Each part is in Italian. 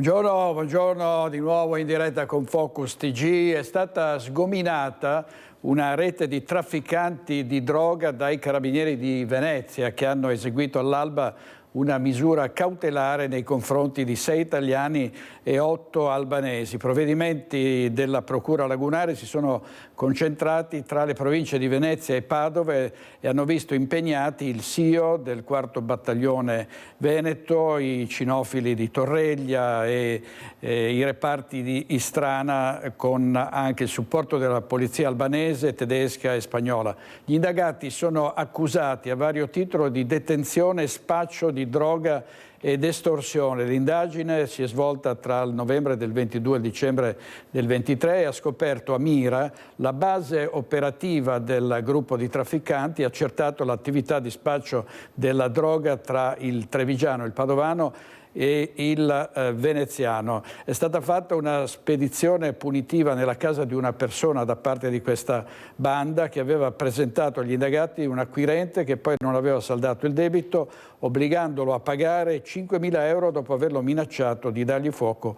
Buongiorno, buongiorno, di nuovo in diretta con Focus TG. È stata sgominata una rete di trafficanti di droga dai carabinieri di Venezia che hanno eseguito all'alba una misura cautelare nei confronti di 6 italiani e 8 albanesi. I provvedimenti della Procura Lagunare si sono concentrati tra le province di Venezia e Padova e hanno visto impegnati il SIO del 4° Battaglione Veneto, i cinofili di Torreglia e i reparti di Istrana, con anche il supporto della polizia albanese, tedesca e spagnola. Gli indagati sono accusati a vario titolo di detenzione e spaccio di droga ed estorsione. L'indagine si è svolta tra il novembre del 22 e il dicembre del 23 e ha scoperto a Mira la base operativa del gruppo di trafficanti, ha accertato l'attività di spaccio della droga tra il trevigiano, il padovano e il veneziano. È stata fatta una spedizione punitiva nella casa di una persona da parte di questa banda che aveva presentato agli indagati un acquirente che poi non aveva saldato il debito, obbligandolo a pagare 5.000 euro dopo averlo minacciato di dargli fuoco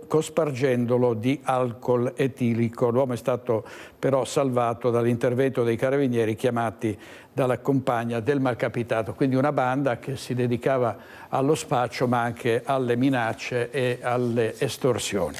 cospargendolo di alcol etilico. L'uomo è stato però salvato dall'intervento dei carabinieri chiamati dalla compagna del malcapitato, quindi una banda che si dedicava allo spaccio ma anche alle minacce e alle estorsioni.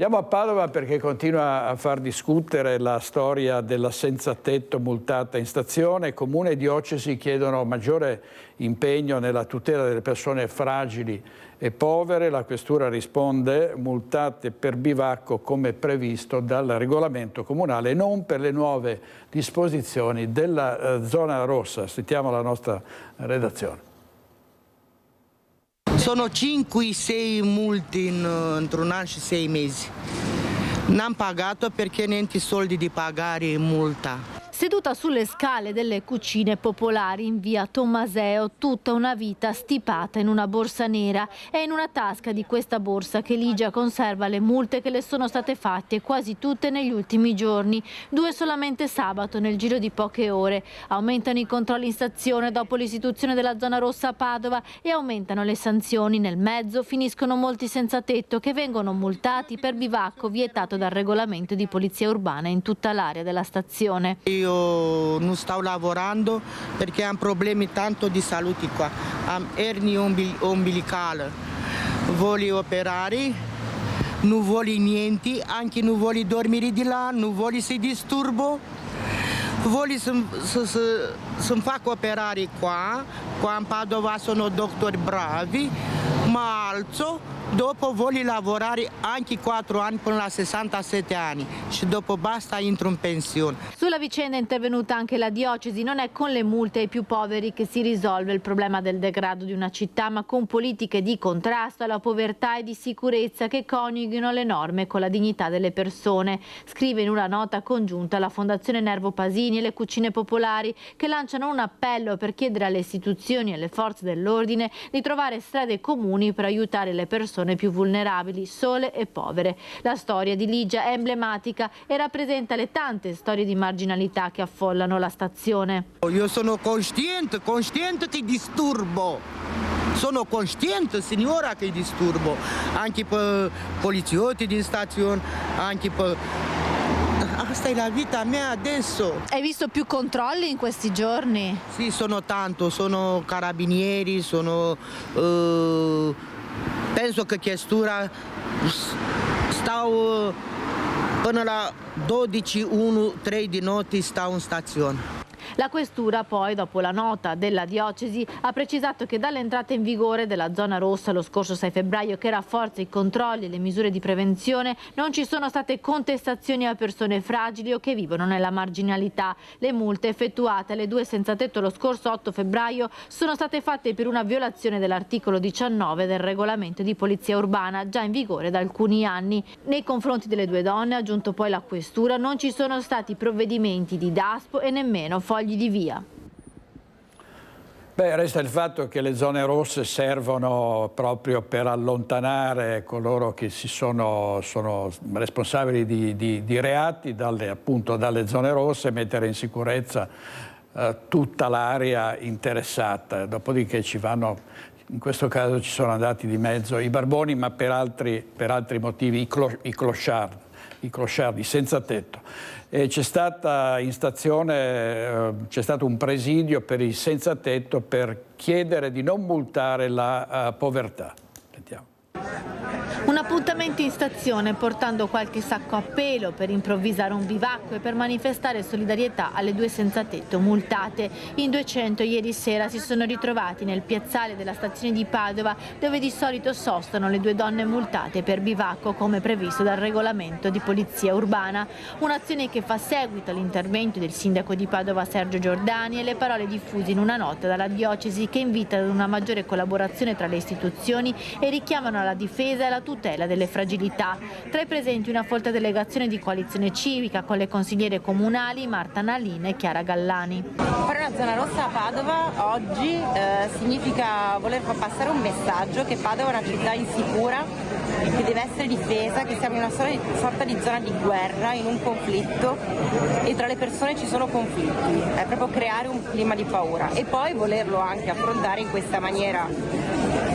Andiamo a Padova perché continua a far discutere la storia della senza tetto multata in stazione. Comune e diocesi chiedono maggiore impegno nella tutela delle persone fragili e povere. La questura risponde: multate per bivacco come previsto dal regolamento comunale, non per le nuove disposizioni della zona rossa. Sentiamo la nostra redazione. Sono 5-6 multe într-un an și 6 mesi. N-am pagato perché niente soldi di pagare multa. Seduta sulle scale delle cucine popolari in via Tommaseo, tutta una vita stipata in una borsa nera. È in una tasca di questa borsa che Ligia conserva le multe che le sono state fatte, quasi tutte negli ultimi giorni, 2 solamente sabato nel giro di poche ore. Aumentano i controlli in stazione dopo l'istituzione della zona rossa a Padova e aumentano le sanzioni. Nel mezzo finiscono molti senza tetto che vengono multati per bivacco vietato dal regolamento di polizia urbana in tutta l'area della stazione. Io non sto lavorando perché ho problemi tanto di salute qua. Ho ernia ombilicale, voglio operare, non voglio niente, anche non voglio dormire di là, non voglio si disturbo. Voglio să-mi fac operare qua in Padova sono dottori bravi, ma alzo, dopo voglio lavorare anche 4 anni fino a 67 anni e dopo basta entro in pensione. Sulla vicenda è intervenuta anche la diocesi. Non è con le multe ai più poveri che si risolve il problema del degrado di una città, ma con politiche di contrasto alla povertà e di sicurezza che coniughino le norme con la dignità delle persone. Scrive in una nota congiunta la Fondazione Nervo Pasini e le Cucine Popolari, che lanciano un appello per chiedere alle istituzioni e alle forze dell'ordine di trovare strade comuni per aiutare le persone più vulnerabili, sole e povere. La storia di Ligia è emblematica e rappresenta le tante storie di marginalità che affollano la stazione. Io sono cosciente che disturbo. Sono cosciente, signora, che disturbo. Anche per poliziotti di stazione, anche per... Questa è la vita mia adesso. Hai visto più controlli in questi giorni? Sì, sono tanto, sono carabinieri, sono... penso che questura stau până la 12, 1, 3 di notte stau in stazione. La questura poi, dopo la nota della diocesi, ha precisato che dall'entrata in vigore della zona rossa lo scorso 6 febbraio, che rafforza i controlli e le misure di prevenzione, non ci sono state contestazioni a persone fragili o che vivono nella marginalità. Le multe effettuate alle 2 senza tetto lo scorso 8 febbraio sono state fatte per una violazione dell'articolo 19 del regolamento di polizia urbana, già in vigore da alcuni anni. Nei confronti delle 2 donne, ha aggiunto poi la questura, non ci sono stati provvedimenti di DASPO e nemmeno fogli di via. Beh, resta il fatto che le zone rosse servono proprio per allontanare coloro che sono responsabili di reati appunto dalle zone rosse e mettere in sicurezza tutta l'area interessata. Dopodiché ci vanno in questo caso ci sono andati di mezzo i barboni, ma per altri motivi i clochardi senza tetto. E c'è stata in stazione, c'è stato un presidio per i senza tetto per chiedere di non multare la povertà. Sentiamo. Un appuntamento in stazione portando qualche sacco a pelo per improvvisare un bivacco e per manifestare solidarietà alle due senza tetto multate. In 200 ieri sera si sono ritrovati nel piazzale della stazione di Padova, dove di solito sostano le due donne multate per bivacco come previsto dal regolamento di polizia urbana. Un'azione che fa seguito all'intervento del sindaco di Padova Sergio Giordani e le parole diffuse in una nota dalla diocesi che invita ad una maggiore collaborazione tra le istituzioni e richiamano alla difesa e alla tutela delle fragilità. Tra i presenti una folta delegazione di Coalizione Civica con le consigliere comunali Marta Nalina e Chiara Gallani. Fare una zona rossa a Padova oggi significa voler far passare un messaggio che Padova è una città insicura, che deve essere difesa, che siamo in una sorta di zona di guerra, in un conflitto e tra le persone ci sono conflitti. È proprio creare un clima di paura e poi volerlo anche affrontare in questa maniera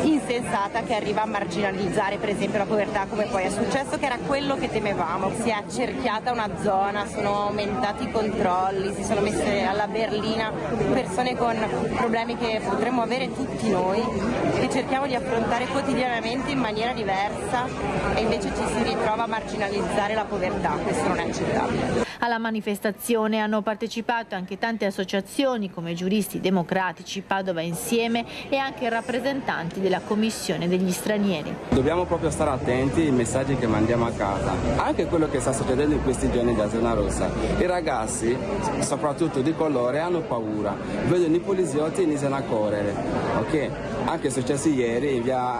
insensata che arriva a marginalizzare per esempio la povertà, come poi è successo, che era quello che temevamo. Si è accerchiata una zona, sono aumentati i controlli, si sono messe alla berlina persone con problemi che potremmo avere tutti noi, che cerchiamo di affrontare quotidianamente in maniera diversa e invece ci si ritrova a marginalizzare la povertà. Questo non è accettabile. Alla manifestazione hanno partecipato anche tante associazioni come Giuristi Democratici, Padova Insieme e anche rappresentanti della Commissione degli Stranieri. Dobbiamo proprio stare attenti ai messaggi che mandiamo a casa, anche quello che sta succedendo in questi giorni da zona rossa. I ragazzi, soprattutto di colore, hanno paura, vedono i poliziotti e iniziano a correre. Ok? Anche è successo ieri in via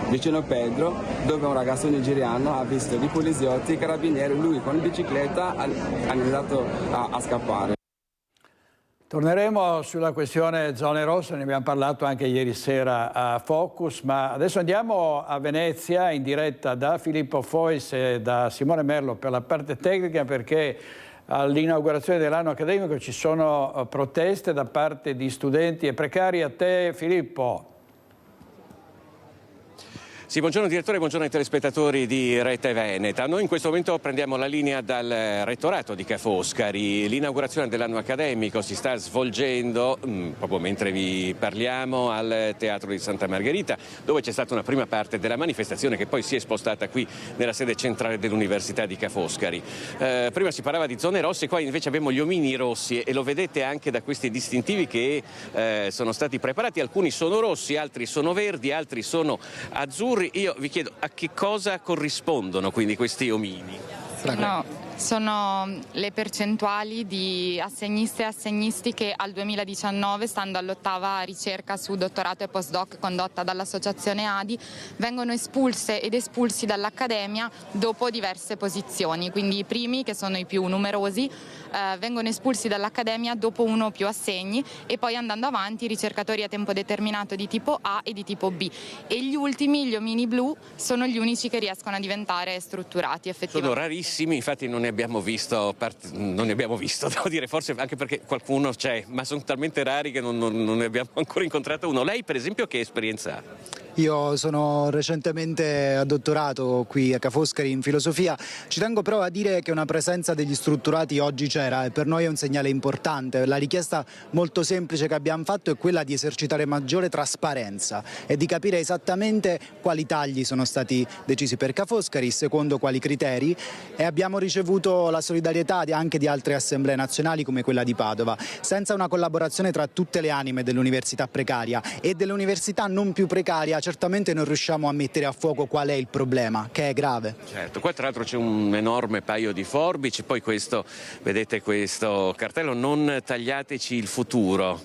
vicino Pedro, dove un ragazzo nigeriano ha visto i poliziotti, i carabinieri, lui con la bicicletta ha iniziato a scappare. Torneremo sulla questione zone rosse, ne abbiamo parlato anche ieri sera a Focus, ma adesso andiamo a Venezia in diretta da Filippo Fois e da Simone Merlo per la parte tecnica, perché all'inaugurazione dell'anno accademico ci sono proteste da parte di studenti e precari. A te Filippo. Sì, buongiorno direttore, buongiorno ai telespettatori di Rete Veneta. Noi in questo momento prendiamo la linea dal rettorato di Ca' Foscari. L'inaugurazione dell'anno accademico si sta svolgendo, proprio mentre vi parliamo, al Teatro di Santa Margherita, dove c'è stata una prima parte della manifestazione che poi si è spostata qui nella sede centrale dell'Università di Ca' Foscari. Prima si parlava di zone rosse, qua invece abbiamo gli omini rossi e lo vedete anche da questi distintivi che sono stati preparati. Alcuni sono rossi, altri sono verdi, altri sono azzurri. Io vi chiedo a che cosa corrispondono quindi questi omini? No, sono le percentuali di assegniste e assegnisti che al 2019, stando all'8ª ricerca su dottorato e postdoc condotta dall'associazione ADI, vengono espulse ed espulsi dall'accademia dopo diverse posizioni. Quindi i primi, che sono i più numerosi, vengono espulsi dall'accademia dopo uno o più assegni e poi andando avanti i ricercatori a tempo determinato di tipo A e di tipo B. E gli ultimi, gli omini blu, sono gli unici che riescono a diventare strutturati effettivamente. Sono rarissimi, infatti non ne abbiamo visto, devo dire, forse anche perché qualcuno c'è, ma sono talmente rari che non ne abbiamo ancora incontrato uno. Lei per esempio che esperienza ha? Io sono recentemente a dottorato qui a Ca' Foscari in filosofia. Ci tengo però a dire che una presenza degli strutturati oggi c'era e per noi è un segnale importante. La richiesta molto semplice che abbiamo fatto è quella di esercitare maggiore trasparenza e di capire esattamente quali tagli sono stati decisi per Ca' Foscari, secondo quali criteri, e abbiamo ricevuto la solidarietà anche di altre assemblee nazionali come quella di Padova. Senza una collaborazione tra tutte le anime dell'università precaria e dell'università non più precaria, certamente non riusciamo a mettere a fuoco qual è il problema, che è grave. Certo, qua tra l'altro c'è un enorme paio di forbici, poi questo, vedete questo cartello, non tagliateci il futuro.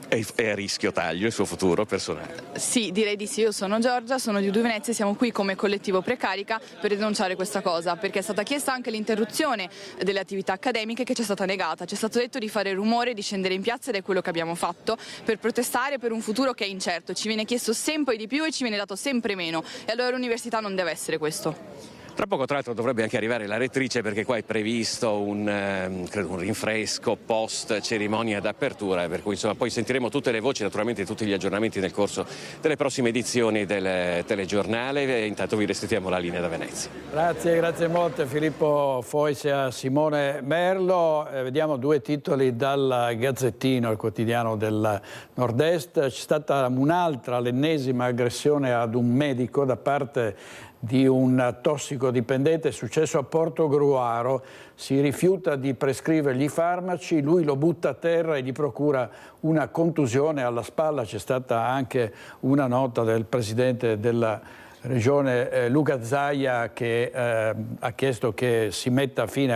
È a rischio taglio il suo futuro personale? Sì, direi di sì. Io sono Giorgia, sono di Udui Venezia e siamo qui come collettivo Precarica per denunciare questa cosa, perché è stata chiesta anche l'interruzione delle attività accademiche che ci è stata negata. Ci è stato detto di fare rumore, di scendere in piazza ed è quello che abbiamo fatto per protestare per un futuro che è incerto. Ci viene chiesto sempre di più e ci viene dato sempre meno e allora l'università non deve essere questo. Tra poco tra l'altro dovrebbe anche arrivare la rettrice, perché qua è previsto credo un rinfresco post cerimonia d'apertura, per cui insomma poi sentiremo tutte le voci, naturalmente tutti gli aggiornamenti nel corso delle prossime edizioni del telegiornale. E intanto vi restituiamo la linea da Venezia. Grazie molte Filippo Fois e a Simone Merlo. Vediamo due titoli dal Gazzettino, il quotidiano del Nord-Est. C'è stata un'altra, l'ennesima aggressione ad un medico da parte di un tossicodipendente. È successo a Portogruaro, si rifiuta di prescrivergli i farmaci, lui lo butta a terra e gli procura una contusione alla spalla. C'è stata anche una nota del presidente della Regione Luca Zaia, che ha chiesto che si metta fine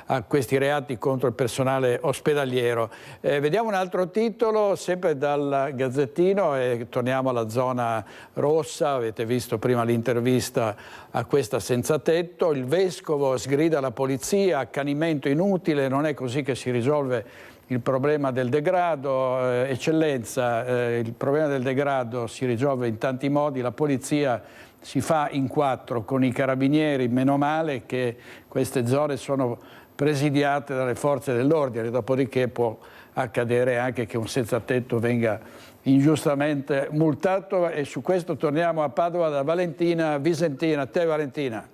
a questi reati contro il personale ospedaliero. Vediamo un altro titolo, sempre dal Gazzettino, e torniamo alla zona rossa. Avete visto prima l'intervista a questa senza tetto. Il vescovo sgrida la polizia, accanimento inutile, non è così che si risolve il problema del degrado. Eccellenza, il problema del degrado si risolve in tanti modi, la polizia si fa in quattro con i carabinieri, meno male che queste zone sono presidiate dalle forze dell'ordine, dopodiché può accadere anche che un senza tetto venga ingiustamente multato. E su questo torniamo a Padova da Valentina Visentina. A te Valentina.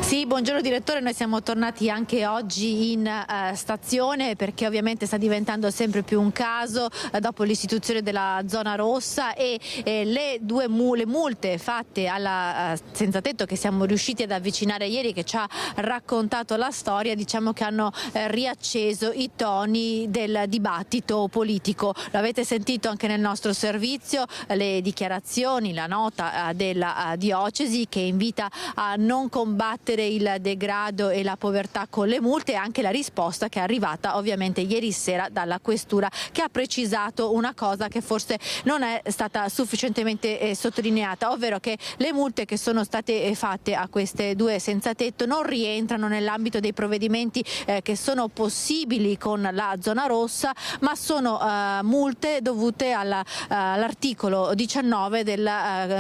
Sì, buongiorno direttore, noi siamo tornati anche oggi in stazione, perché ovviamente sta diventando sempre più un caso dopo l'istituzione della zona rossa, e le multe fatte alla senza tetto che siamo riusciti ad avvicinare ieri, che ci ha raccontato la storia, diciamo che hanno riacceso i toni del dibattito politico. L'avete sentito anche nel nostro servizio, le dichiarazioni, la nota della diocesi che invita a non combattere il degrado e la povertà con le multe, e anche la risposta che è arrivata ovviamente ieri sera dalla questura, che ha precisato una cosa che forse non è stata sufficientemente sottolineata, ovvero che le multe che sono state fatte a queste due senza tetto non rientrano nell'ambito dei provvedimenti che sono possibili con la zona rossa, ma sono multe dovute all'articolo 19 del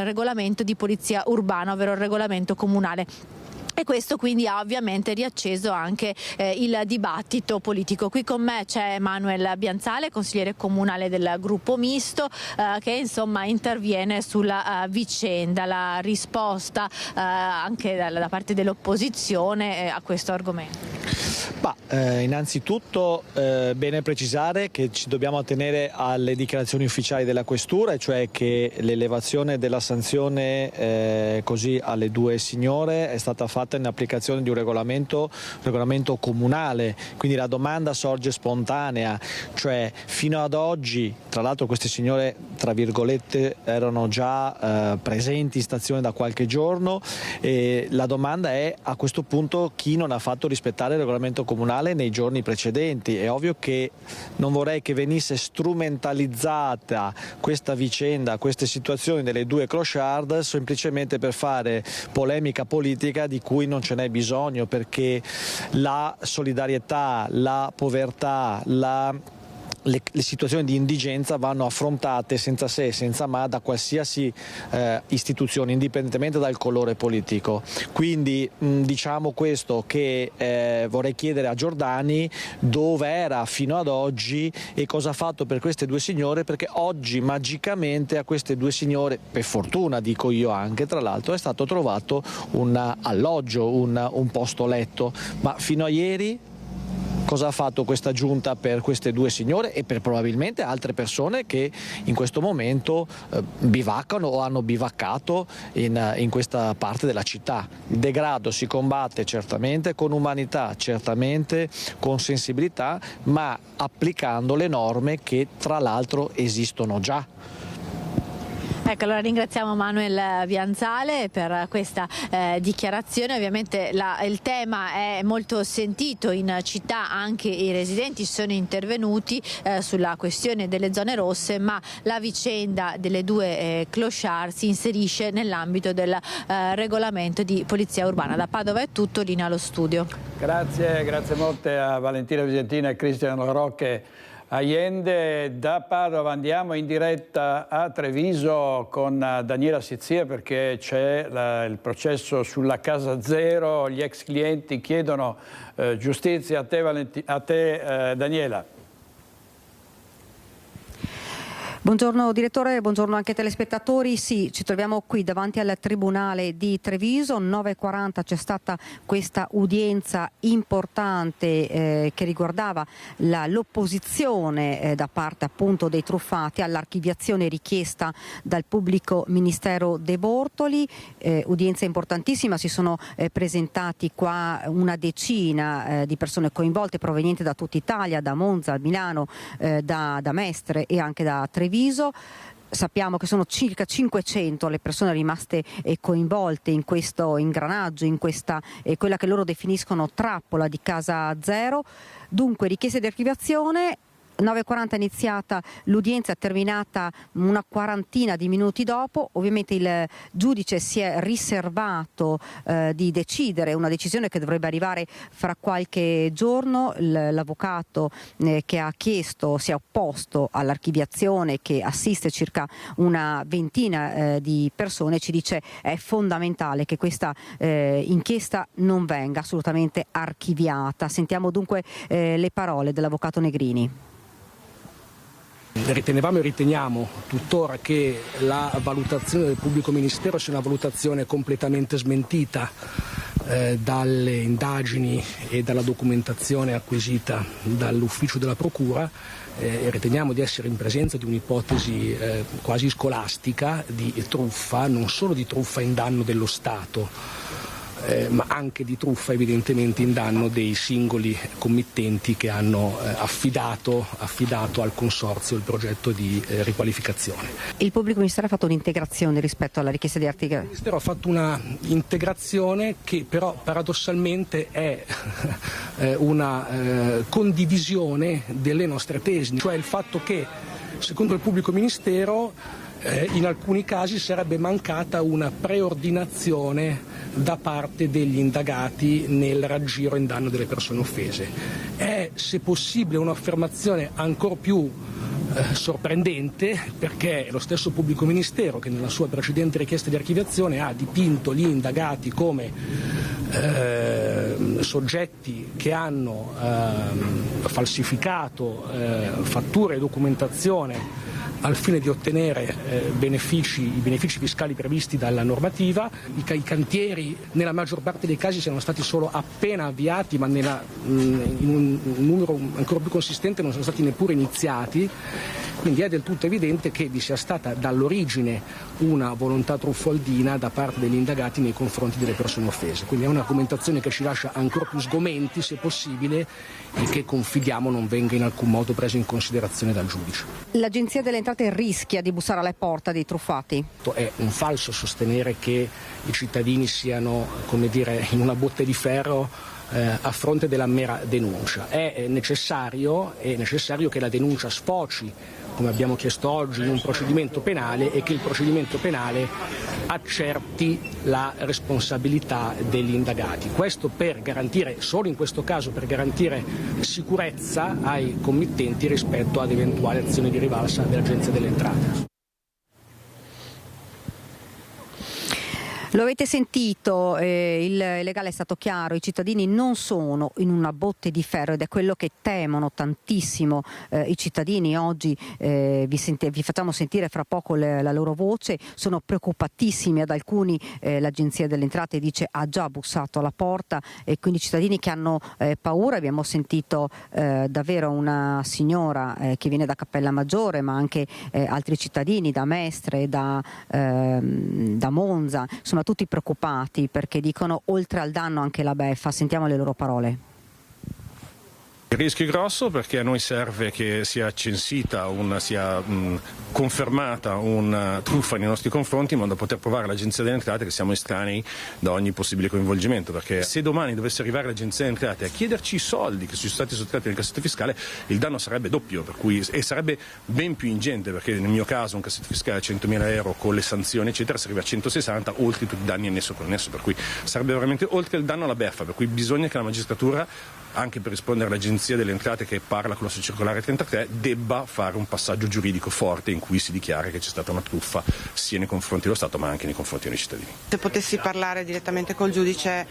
regolamento di polizia urbana, ovvero il regolamento comunale. E questo quindi ha ovviamente riacceso anche il dibattito politico. Qui con me c'è Manuel Bianzale, consigliere comunale del gruppo misto, che insomma interviene sulla vicenda, la risposta anche da parte dell'opposizione a questo argomento. Innanzitutto bene precisare che ci dobbiamo attenere alle dichiarazioni ufficiali della questura, e cioè che l'elevazione della sanzione così alle due signore è stata fatta in applicazione di un regolamento comunale. Quindi la domanda sorge spontanea, cioè fino ad oggi, tra l'altro queste signore tra virgolette erano già presenti in stazione da qualche giorno, e la domanda è a questo punto chi non ha fatto rispettare il regolamento comunale nei giorni precedenti. È ovvio che non vorrei che venisse strumentalizzata questa vicenda, queste situazioni delle due clochard semplicemente per fare polemica politica di cui non ce n'è bisogno, perché la solidarietà, la povertà, le situazioni di indigenza vanno affrontate senza se e senza ma da qualsiasi istituzione, indipendentemente dal colore politico. Quindi diciamo questo, che vorrei chiedere a Giordani dove era fino ad oggi e cosa ha fatto per queste due signore, perché oggi magicamente a queste due signore, per fortuna dico io anche, tra l'altro è stato trovato un alloggio, un posto letto, ma fino a ieri cosa ha fatto questa giunta per queste due signore e per probabilmente altre persone che in questo momento bivaccano o hanno bivaccato in questa parte della città. Il degrado si combatte certamente con umanità, certamente con sensibilità, ma applicando le norme che tra l'altro esistono già. Ecco, allora ringraziamo Manuel Bianzale per questa dichiarazione. Ovviamente il tema è molto sentito in città, anche i residenti sono intervenuti sulla questione delle zone rosse, ma la vicenda delle due clochard si inserisce nell'ambito del regolamento di polizia urbana. Da Padova è tutto, linea allo studio. Grazie molte a Valentina Visentina e Cristian Rocche Allende. Da Padova andiamo in diretta a Treviso con Daniela Sizia perché c'è il processo sulla Casa Zero. Gli ex clienti chiedono giustizia. A te Daniela. Buongiorno direttore, buongiorno anche ai telespettatori. Sì, ci troviamo qui davanti al Tribunale di Treviso. 9:40 c'è stata questa udienza importante che riguardava l'opposizione da parte appunto dei truffati all'archiviazione richiesta dal pubblico ministero De Bortoli. Udienza importantissima, si sono presentati qua una decina di persone coinvolte provenienti da tutta Italia, da Monza, Milano, da Mestre e anche da Treviso. Sappiamo che sono circa 500 le persone rimaste coinvolte in questo ingranaggio, in questa quella che loro definiscono trappola di Casa Zero. Dunque richieste di archiviazione. 9:40 è iniziata l'udienza, è terminata una quarantina di minuti dopo. Ovviamente il giudice si è riservato di decidere, una decisione che dovrebbe arrivare fra qualche giorno. L'avvocato che ha chiesto, si è opposto all'archiviazione che assiste circa una ventina di persone, ci dice è fondamentale che questa inchiesta non venga assolutamente archiviata. Sentiamo dunque le parole dell'avvocato Negrini. Ritenevamo e riteniamo tuttora che la valutazione del pubblico ministero sia una valutazione completamente smentita dalle indagini e dalla documentazione acquisita dall'ufficio della Procura. Riteniamo di essere in presenza di un'ipotesi quasi scolastica di truffa, non solo di truffa in danno dello Stato, ma anche di truffa evidentemente in danno dei singoli committenti che hanno affidato al Consorzio il progetto di riqualificazione. Il pubblico ministero ha fatto un'integrazione rispetto alla richiesta di archiviazione? Il ministero ha fatto una integrazione che però paradossalmente è una condivisione delle nostre tesi, cioè il fatto che secondo il pubblico ministero in alcuni casi sarebbe mancata una preordinazione da parte degli indagati nel raggiro in danno delle persone offese. È, se possibile, un'affermazione ancor più sorprendente, perché è lo stesso pubblico ministero che nella sua precedente richiesta di archiviazione ha dipinto gli indagati come soggetti che hanno falsificato fatture e documentazione al fine di ottenere i benefici fiscali previsti dalla normativa. I cantieri nella maggior parte dei casi sono stati solo appena avviati, ma in un numero ancora più consistente non sono stati neppure iniziati. Quindi è del tutto evidente che vi sia stata dall'origine una volontà truffaldina da parte degli indagati nei confronti delle persone offese. Quindi è un'argomentazione che ci lascia ancora più sgomenti, se possibile, e che confidiamo non venga in alcun modo presa in considerazione dal giudice. L'Agenzia delle Entrate rischia di bussare alla porta dei truffati? È un falso sostenere che i cittadini siano, come dire, in una botte di ferro a fronte della mera denuncia. È necessario che la denuncia sfoci, come abbiamo chiesto oggi, in un procedimento penale e che il procedimento penale accerti la responsabilità degli indagati. Questo per garantire, solo in questo caso, per garantire sicurezza ai committenti rispetto ad eventuali azioni di rivalsa dell'Agenzia delle Entrate. Lo avete sentito, il legale è stato chiaro, i cittadini non sono in una botte di ferro ed è quello che temono tantissimo i cittadini. Oggi vi facciamo sentire fra poco la loro voce, sono preoccupatissimi, ad alcuni l'Agenzia delle Entrate dice ha già bussato alla porta, e quindi cittadini che hanno paura. Abbiamo sentito davvero una signora che viene da Cappellamaggiore, ma anche altri cittadini da Mestre, da Monza, sono tutti preoccupati perché dicono oltre al danno anche la beffa. Sentiamo le loro parole. Il rischio è grosso perché a noi serve che sia censita, sia confermata una truffa nei nostri confronti, in modo da poter provare all'Agenzia delle Entrate che siamo estranei da ogni possibile coinvolgimento, perché se domani dovesse arrivare l'Agenzia delle Entrate a chiederci i soldi che ci sono stati sottratti nel cassetto fiscale, il danno sarebbe doppio, e sarebbe ben più ingente, perché nel mio caso un cassetto fiscale a 100.000 euro con le sanzioni eccetera si arriva a 160, oltre tutti i danni annesso con annesso, per cui sarebbe veramente oltre il danno alla beffa, per cui bisogna che la magistratura anche per rispondere all'Agenzia delle Entrate che parla con la sua circolare 33, debba fare un passaggio giuridico forte in cui si dichiara che c'è stata una truffa sia nei confronti dello Stato ma anche nei confronti dei cittadini. Se potessi parlare direttamente col giudice,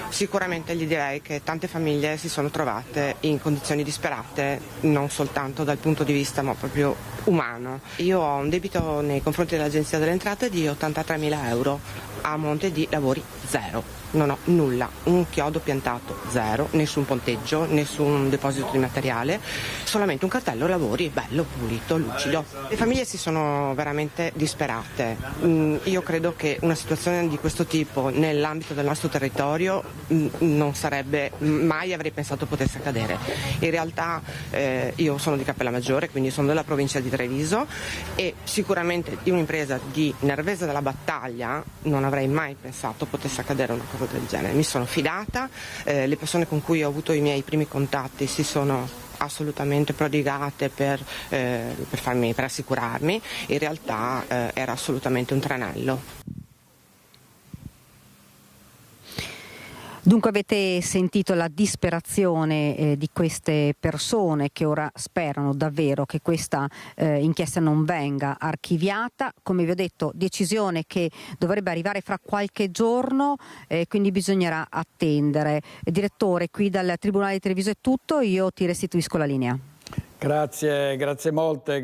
sicuramente gli direi che tante famiglie si sono trovate in condizioni disperate, non soltanto dal punto di vista ma proprio umano. Io ho un debito nei confronti dell'Agenzia delle Entrate di 83.000 euro a monte di lavori zero. Non ho nulla, un chiodo piantato zero, nessun ponteggio, nessun deposito di materiale, solamente un cartello lavori bello, pulito, lucido. Le famiglie si sono veramente disperate. Io credo che una situazione di questo tipo nell'ambito del nostro territorio non sarebbe, mai avrei pensato potesse accadere. In realtà io sono di Capellammaggiore, quindi sono della provincia di Treviso, e sicuramente di un'impresa di Nervesa della Battaglia non avrei mai pensato potesse accadere una cosa del genere. Mi sono fidata, le persone con cui ho avuto i miei primi contatti si sono assolutamente prodigate per assicurarmi. In realtà era assolutamente un tranello. Dunque avete sentito la disperazione di queste persone che ora sperano davvero che questa inchiesta non venga archiviata. Come vi ho detto, decisione che dovrebbe arrivare fra qualche giorno, quindi bisognerà attendere. Direttore, qui dal Tribunale di Treviso è tutto, io ti restituisco la linea. Grazie molte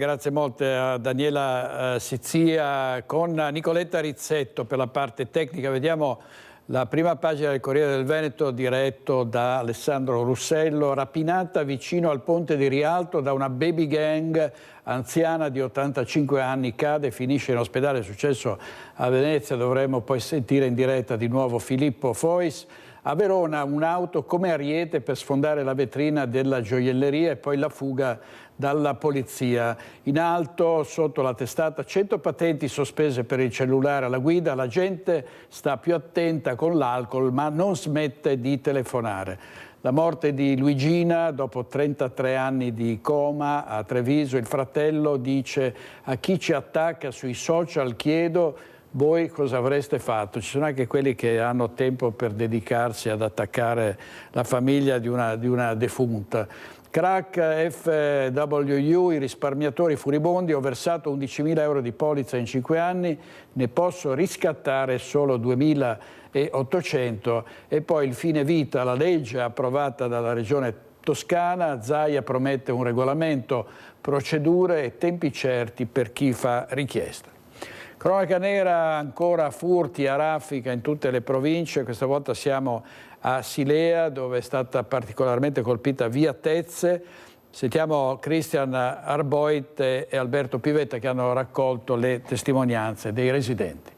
a Daniela Sizia con Nicoletta Rizzetto per la parte tecnica. Vediamo la prima pagina del Corriere del Veneto diretto da Alessandro Russello. Rapinata vicino al ponte di Rialto da una baby gang, anziana di 85 anni, cade e finisce in ospedale. È successo a Venezia, dovremo poi sentire in diretta di nuovo Filippo Fois. A Verona un'auto come ariete per sfondare la vetrina della gioielleria e poi la fuga dalla polizia. In alto, sotto la testata, 100 patenti sospese per il cellulare alla guida. La gente sta più attenta con l'alcol ma non smette di telefonare. La morte di Luigina dopo 33 anni di coma a Treviso. Il fratello dice: a chi ci attacca sui social chiedo voi cosa avreste fatto. Ci sono anche quelli che hanno tempo per dedicarsi ad attaccare la famiglia di una defunta. Crack FWU, i risparmiatori furibondi, ho versato 11.000 euro di polizza in 5 anni, ne posso riscattare solo 2.800. E poi il fine vita, la legge approvata dalla Regione Toscana, Zaia promette un regolamento, procedure e tempi certi per chi fa richiesta. Cronaca nera, ancora furti a raffica in tutte le province. Questa volta siamo a Silea, dove è stata particolarmente colpita via Tezze. Sentiamo Christian Arboit e Alberto Pivetta che hanno raccolto le testimonianze dei residenti.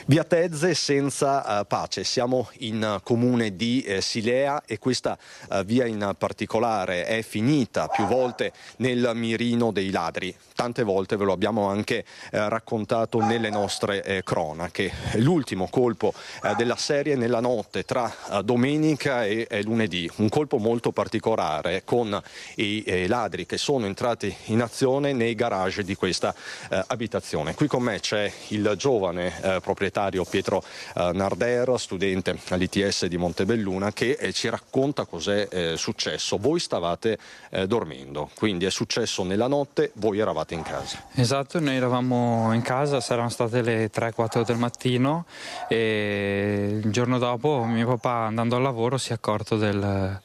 Via Tezze senza pace, siamo in comune di Silea e questa via in particolare è finita più volte nel mirino dei ladri. Tante volte ve lo abbiamo anche raccontato nelle nostre cronache. L'ultimo colpo della serie nella notte tra domenica e lunedì, un colpo molto particolare con i ladri che sono entrati in azione nei garage di questa abitazione. Qui con me c'è il giovane proprietario Pietro Nardero, studente all'ITS di Montebelluna, che ci racconta cos'è successo. Voi stavate dormendo, quindi è successo nella notte, voi eravate in casa. Esatto, noi eravamo in casa, saranno state le 3-4 del mattino e il giorno dopo mio papà, andando al lavoro, si è accorto del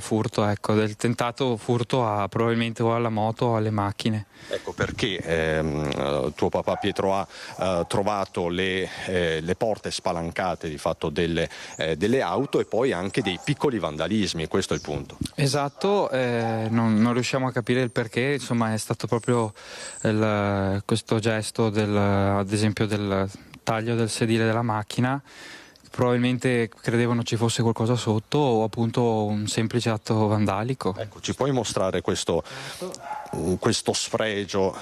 furto, ecco, del tentato furto probabilmente o alla moto o alle macchine. Ecco perché tuo papà Pietro ha trovato le porte spalancate di fatto delle auto e poi anche dei piccoli vandalismi, questo è il punto. Esatto, non riusciamo a capire il perché, insomma è stato proprio questo gesto ad esempio del taglio del sedile della macchina. Probabilmente credevano ci fosse qualcosa sotto o appunto un semplice atto vandalico. Ecco, ci puoi mostrare questo sfregio,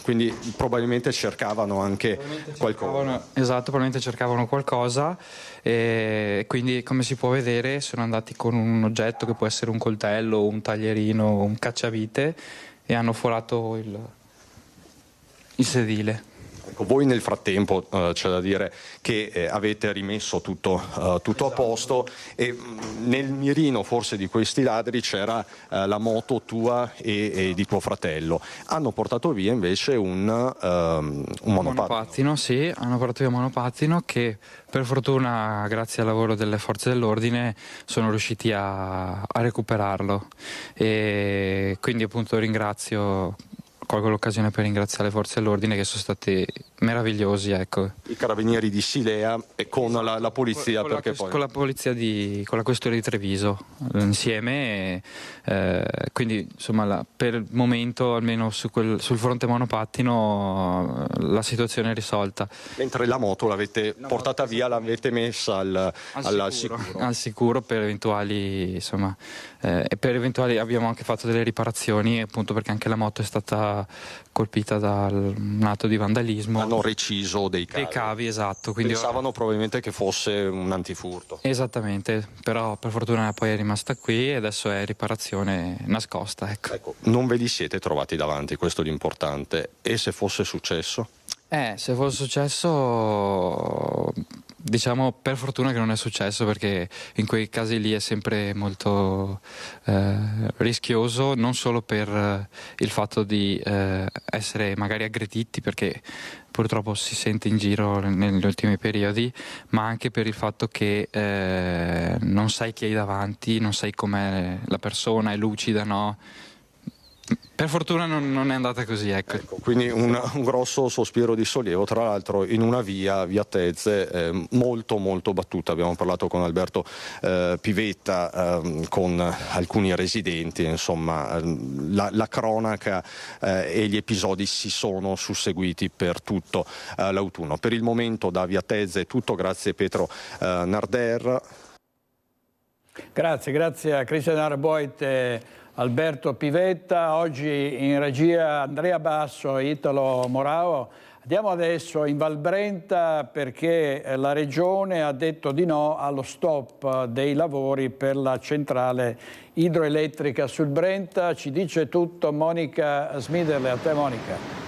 quindi probabilmente cercavano anche qualcosa. Esatto, probabilmente cercavano qualcosa e quindi come si può vedere sono andati con un oggetto che può essere un coltello, un taglierino, un cacciavite e hanno forato il sedile. Ecco, voi nel frattempo c'è da dire che avete rimesso tutto a posto e nel mirino forse di questi ladri c'era la moto tua e di tuo fratello. Hanno portato via invece un monopattino. Sì, hanno portato via un monopattino che per fortuna grazie al lavoro delle forze dell'ordine sono riusciti a recuperarlo e quindi appunto colgo l'occasione per ringraziare le forze dell'ordine che sono stati meravigliosi, ecco. I carabinieri di Silea e con la polizia, con la polizia con la questura di Treviso insieme, quindi insomma per il momento almeno sul fronte monopattino la situazione è risolta. Mentre la moto l'avete portata via, l'avete messa al sicuro per eventuali, insomma, e per eventuali abbiamo anche fatto delle riparazioni appunto perché anche la moto è stata colpita da un atto di vandalismo. Hanno reciso dei cavi, esatto. Quindi pensavano probabilmente che fosse un antifurto. Esattamente, però per fortuna poi è rimasta qui e adesso è riparazione nascosta. Ecco, non ve li siete trovati davanti, questo è l'importante. E se fosse successo? Se fosse successo, diciamo per fortuna che non è successo perché in quei casi lì è sempre molto rischioso, non solo per il fatto di essere magari aggrediti perché purtroppo si sente in giro negli ultimi periodi, ma anche per il fatto che non sai chi hai davanti, non sai com'è la persona, è lucida, no? Per fortuna non è andata così, ecco. Quindi un grosso sospiro di sollievo, tra l'altro in una via Tezze molto molto battuta. Abbiamo parlato con Alberto Pivetta, con alcuni residenti, insomma la cronaca e gli episodi si sono susseguiti per tutto l'autunno. Per il momento da via Tezze è tutto, grazie Pietro Narder. Grazie a Cristian Arboit, Alberto Pivetta, oggi in regia Andrea Basso e Italo Morao. Andiamo adesso in Val Brenta perché la Regione ha detto di no allo stop dei lavori per la centrale idroelettrica sul Brenta. Ci dice tutto Monica Smiderle. A te Monica.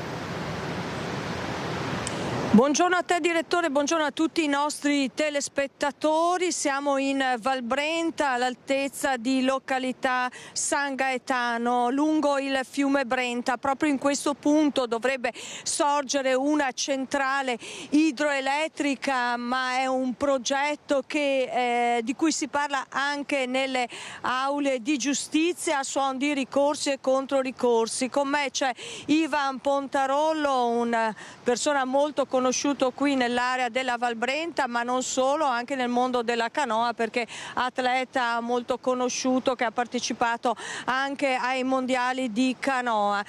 Buongiorno a te direttore, buongiorno a tutti i nostri telespettatori. Siamo in Val Brenta all'altezza di località San Gaetano lungo il fiume Brenta. Proprio in questo punto dovrebbe sorgere una centrale idroelettrica, ma è un progetto di cui si parla anche nelle aule di giustizia a suon di ricorsi e controricorsi. Con me c'è Ivan Pontarollo, una persona molto conosciuto qui nell'area della Val Brenta, ma non solo, anche nel mondo della canoa perché atleta molto conosciuto che ha partecipato anche ai mondiali di canoa.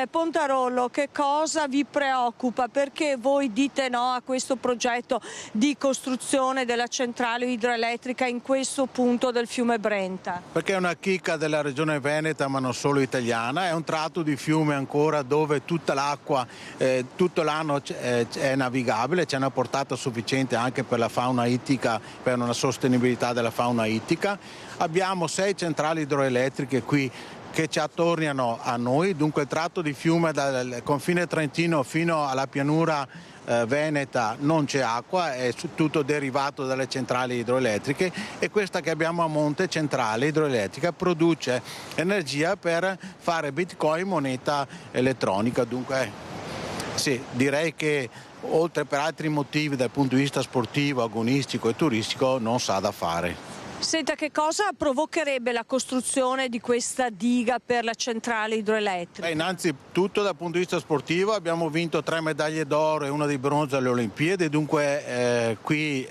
Pontarollo, che cosa vi preoccupa? Perché voi dite no a questo progetto di costruzione della centrale idroelettrica in questo punto del fiume Brenta? Perché è una chicca della regione Veneta, ma non solo italiana, è un tratto di fiume ancora dove tutta l'acqua tutto l'anno è navigabile, c'è una portata sufficiente anche per la fauna ittica, per una sostenibilità della fauna ittica. Abbiamo 6 centrali idroelettriche qui che ci attorniano a noi, dunque il tratto di fiume dal confine trentino fino alla pianura veneta non c'è acqua, è tutto derivato dalle centrali idroelettriche e questa che abbiamo a monte, centrale idroelettrica, produce energia per fare bitcoin, moneta elettronica. Dunque sì, direi che oltre per altri motivi dal punto di vista sportivo, agonistico e turistico non sa da fare. Senta, che cosa provocherebbe la costruzione di questa diga per la centrale idroelettrica? Innanzitutto dal punto di vista sportivo abbiamo vinto 3 medaglie d'oro e una di bronzo alle Olimpiadi, dunque qui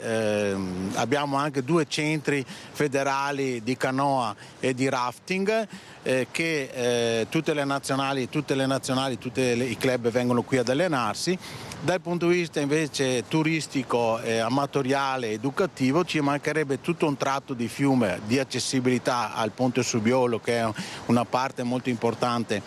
abbiamo anche 2 centri federali di canoa e di rafting che tutti i club vengono qui ad allenarsi. Dal punto di vista invece turistico, amatoriale, educativo ci mancherebbe tutto un tratto di fiume di accessibilità al Ponte Subiolo, che è una parte molto importante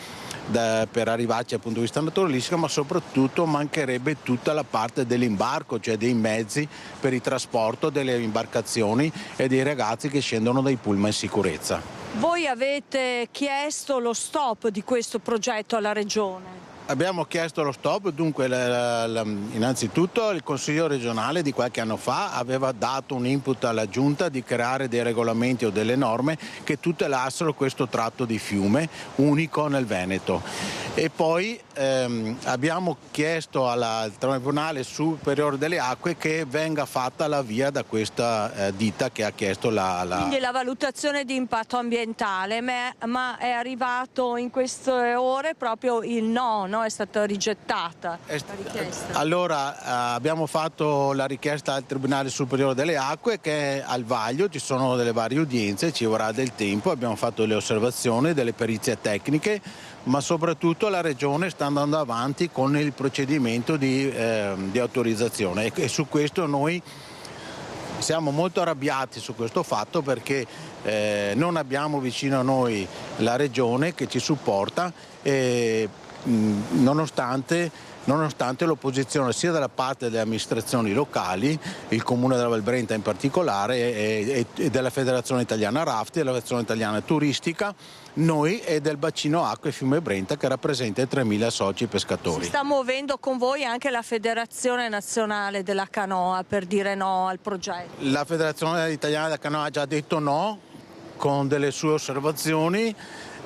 per arrivarci dal punto di vista naturalistico, ma soprattutto mancherebbe tutta la parte dell'imbarco, cioè dei mezzi per il trasporto delle imbarcazioni e dei ragazzi che scendono dai pullman in sicurezza. Voi avete chiesto lo stop di questo progetto alla Regione? Abbiamo chiesto lo stop, dunque innanzitutto il Consiglio regionale di qualche anno fa aveva dato un input alla Giunta di creare dei regolamenti o delle norme che tutelassero questo tratto di fiume unico nel Veneto. E poi abbiamo chiesto al Tribunale Superiore delle Acque che venga fatta la via da questa ditta che ha chiesto Quindi la valutazione di impatto ambientale, ma è arrivato in queste ore proprio il no? È stata rigettata la richiesta. Allora abbiamo fatto la richiesta al Tribunale Superiore delle Acque che è al vaglio, ci sono delle varie udienze, ci vorrà del tempo, abbiamo fatto delle osservazioni, delle perizie tecniche, ma soprattutto la Regione sta andando avanti con il procedimento di autorizzazione e su questo noi siamo molto arrabbiati su questo fatto perché non abbiamo vicino a noi la Regione che ci supporta nonostante l'opposizione sia dalla parte delle amministrazioni locali, il Comune della Valbrenta in particolare e della Federazione Italiana Rafti, della Federazione Italiana Turistica, noi e del bacino acque Fiume Brenta che rappresenta 3.000 soci pescatori. Si sta muovendo con voi anche la Federazione Nazionale della Canoa per dire no al progetto? La Federazione Italiana della Canoa ha già detto no con delle sue osservazioni.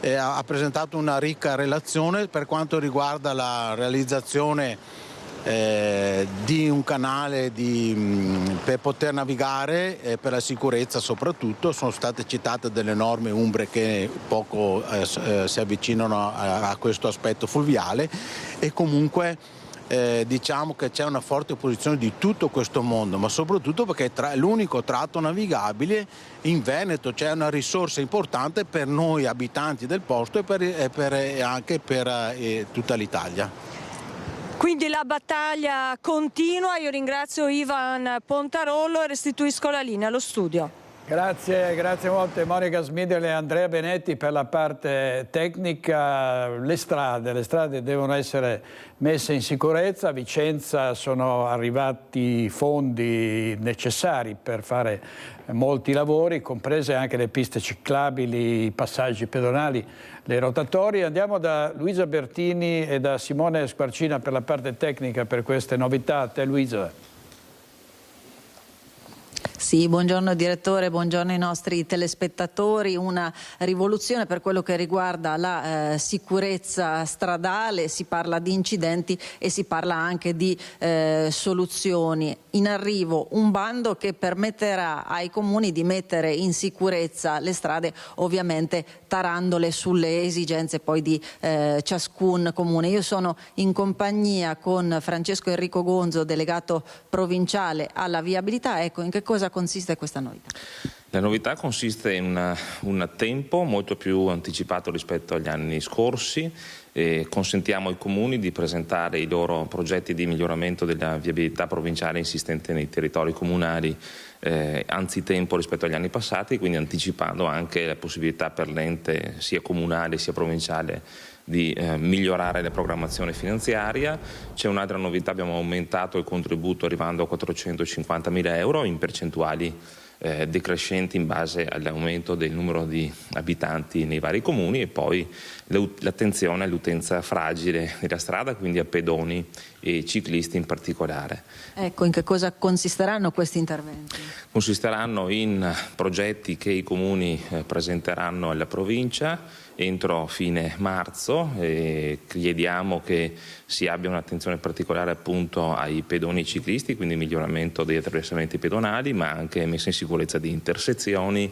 Ha presentato una ricca relazione per quanto riguarda la realizzazione di un canale per poter navigare, per la sicurezza soprattutto. Sono state citate delle norme umbre che poco si avvicinano a questo aspetto fluviale e comunque diciamo che c'è una forte opposizione di tutto questo mondo, ma soprattutto perché è l'unico tratto navigabile in Veneto, c'è una risorsa importante per noi abitanti del posto e anche per tutta l'Italia. Quindi la battaglia continua, io ringrazio Ivan Pontarollo e restituisco la linea allo studio. Grazie molte Monica Smidel e Andrea Benetti per la parte tecnica. Le strade devono essere messe in sicurezza. A Vicenza sono arrivati i fondi necessari per fare molti lavori, comprese anche le piste ciclabili, i passaggi pedonali, le rotatorie. Andiamo da Luisa Bertini e da Simone Squarcina per la parte tecnica per queste novità. A te Luisa. Sì, buongiorno direttore, buongiorno ai nostri telespettatori. Una rivoluzione per quello che riguarda la sicurezza stradale, si parla di incidenti e si parla anche di soluzioni. In arrivo un bando che permetterà ai comuni di mettere in sicurezza le strade, ovviamente tarandole sulle esigenze poi di ciascun comune. Io sono in compagnia con Francesco Enrico Gonzo, delegato provinciale alla viabilità. Ecco, in che cosa consiste questa novità? La novità consiste in un tempo molto più anticipato rispetto agli anni scorsi. Consentiamo ai comuni di presentare i loro progetti di miglioramento della viabilità provinciale insistente nei territori comunali anzitempo rispetto agli anni passati, quindi anticipando anche la possibilità per l'ente sia comunale sia provinciale di migliorare la programmazione finanziaria. C'è un'altra novità, abbiamo aumentato il contributo arrivando a 450.000 euro in percentuali decrescenti in base all'aumento del numero di abitanti nei vari comuni, e poi l'attenzione all'utenza fragile della strada, quindi a pedoni e ciclisti in particolare. Ecco, in che cosa consisteranno questi interventi? Consisteranno in progetti che i comuni presenteranno alla provincia entro fine marzo, e chiediamo che si abbia un'attenzione particolare appunto ai pedoni e ciclisti, quindi miglioramento degli attraversamenti pedonali, ma anche messa in sicurezza di intersezioni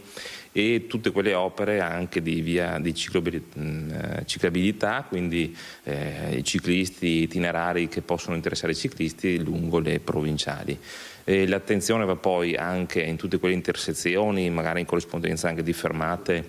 e tutte quelle opere anche di via di ciclabilità, quindi i ciclisti itinerari che possono interessare i ciclisti lungo le provinciali. L'attenzione va poi anche in tutte quelle intersezioni, magari in corrispondenza anche di fermate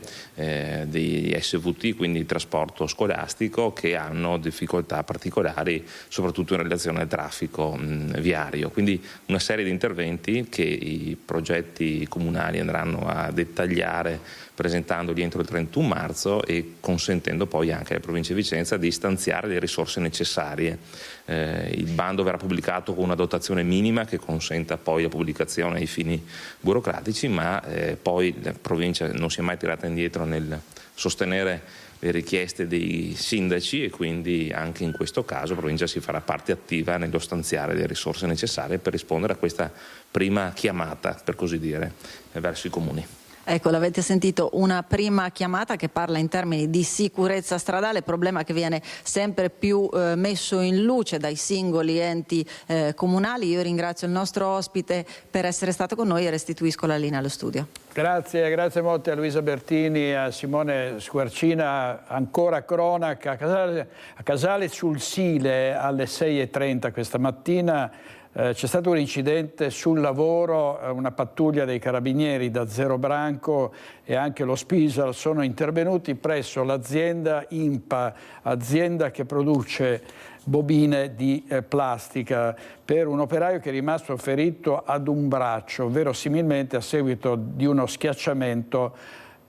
di SVT, quindi trasporto scolastico, che hanno difficoltà particolari soprattutto in relazione al traffico viario. Quindi una serie di interventi che i progetti comunali andranno a dettagliare presentandoli entro il 31 marzo e consentendo poi anche alla provincia di Vicenza di stanziare le risorse necessarie. Il bando verrà pubblicato con una dotazione minima che consente consenta poi la pubblicazione ai fini burocratici, ma poi la provincia non si è mai tirata indietro nel sostenere le richieste dei sindaci, e quindi anche in questo caso la provincia si farà parte attiva nello stanziare le risorse necessarie per rispondere a questa prima chiamata, per così dire, verso i comuni. Ecco, l'avete sentito, una prima chiamata che parla in termini di sicurezza stradale, problema che viene sempre più messo in luce dai singoli enti comunali. Io ringrazio il nostro ospite per essere stato con noi e restituisco la linea allo studio. Grazie molte a Luisa Bertini, a Simone Squarcina. Ancora cronaca a Casale sul Sile alle 6:30 questa mattina. C'è stato un incidente sul lavoro, una pattuglia dei carabinieri da Zero Branco e anche lo Spisal sono intervenuti presso l'azienda INPA, azienda che produce bobine di plastica, per un operaio che è rimasto ferito ad un braccio, verosimilmente a seguito di uno schiacciamento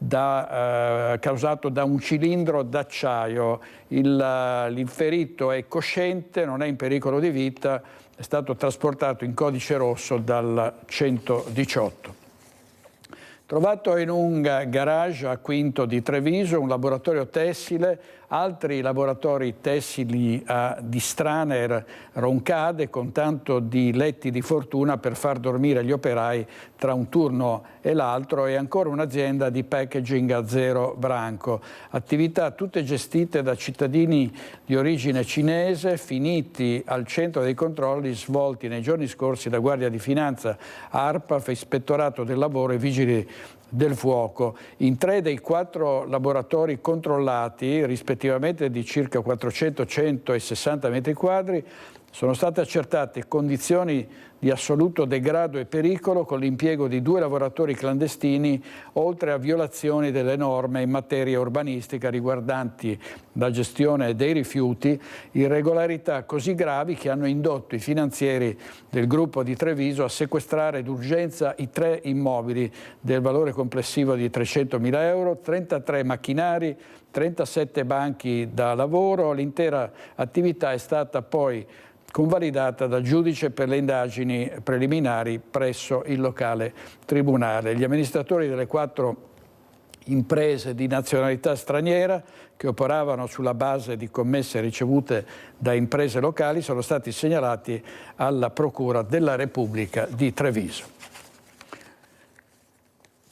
causato da un cilindro d'acciaio. L'inferito è cosciente, non è in pericolo di vita, è stato trasportato in codice rosso dal 118. Trovato in un garage a Quinto di Treviso un laboratorio tessile, altri laboratori tessili di Straner Roncade, con tanto di letti di fortuna per far dormire gli operai tra un turno e l'altro, e ancora un'azienda di packaging a Zero Branco. Attività tutte gestite da cittadini di origine cinese, finiti al centro dei controlli svolti nei giorni scorsi da Guardia di Finanza, ARPAF, Ispettorato del Lavoro e Vigili del Fuoco. In 3 dei 4 laboratori controllati, rispettivamente di circa 400, 100 e 60 metri quadri, sono state accertate condizioni di assoluto degrado e pericolo, con l'impiego di 2 lavoratori clandestini, oltre a violazioni delle norme in materia urbanistica riguardanti la gestione dei rifiuti, irregolarità così gravi che hanno indotto i finanzieri del gruppo di Treviso a sequestrare d'urgenza i 3 immobili del valore complessivo di 300.000 euro, 33 macchinari, 37 banchi da lavoro. L'intera attività è stata poi convalidata dal giudice per le indagini preliminari presso il locale tribunale. Gli amministratori delle 4 imprese di nazionalità straniera che operavano sulla base di commesse ricevute da imprese locali sono stati segnalati alla Procura della Repubblica di Treviso.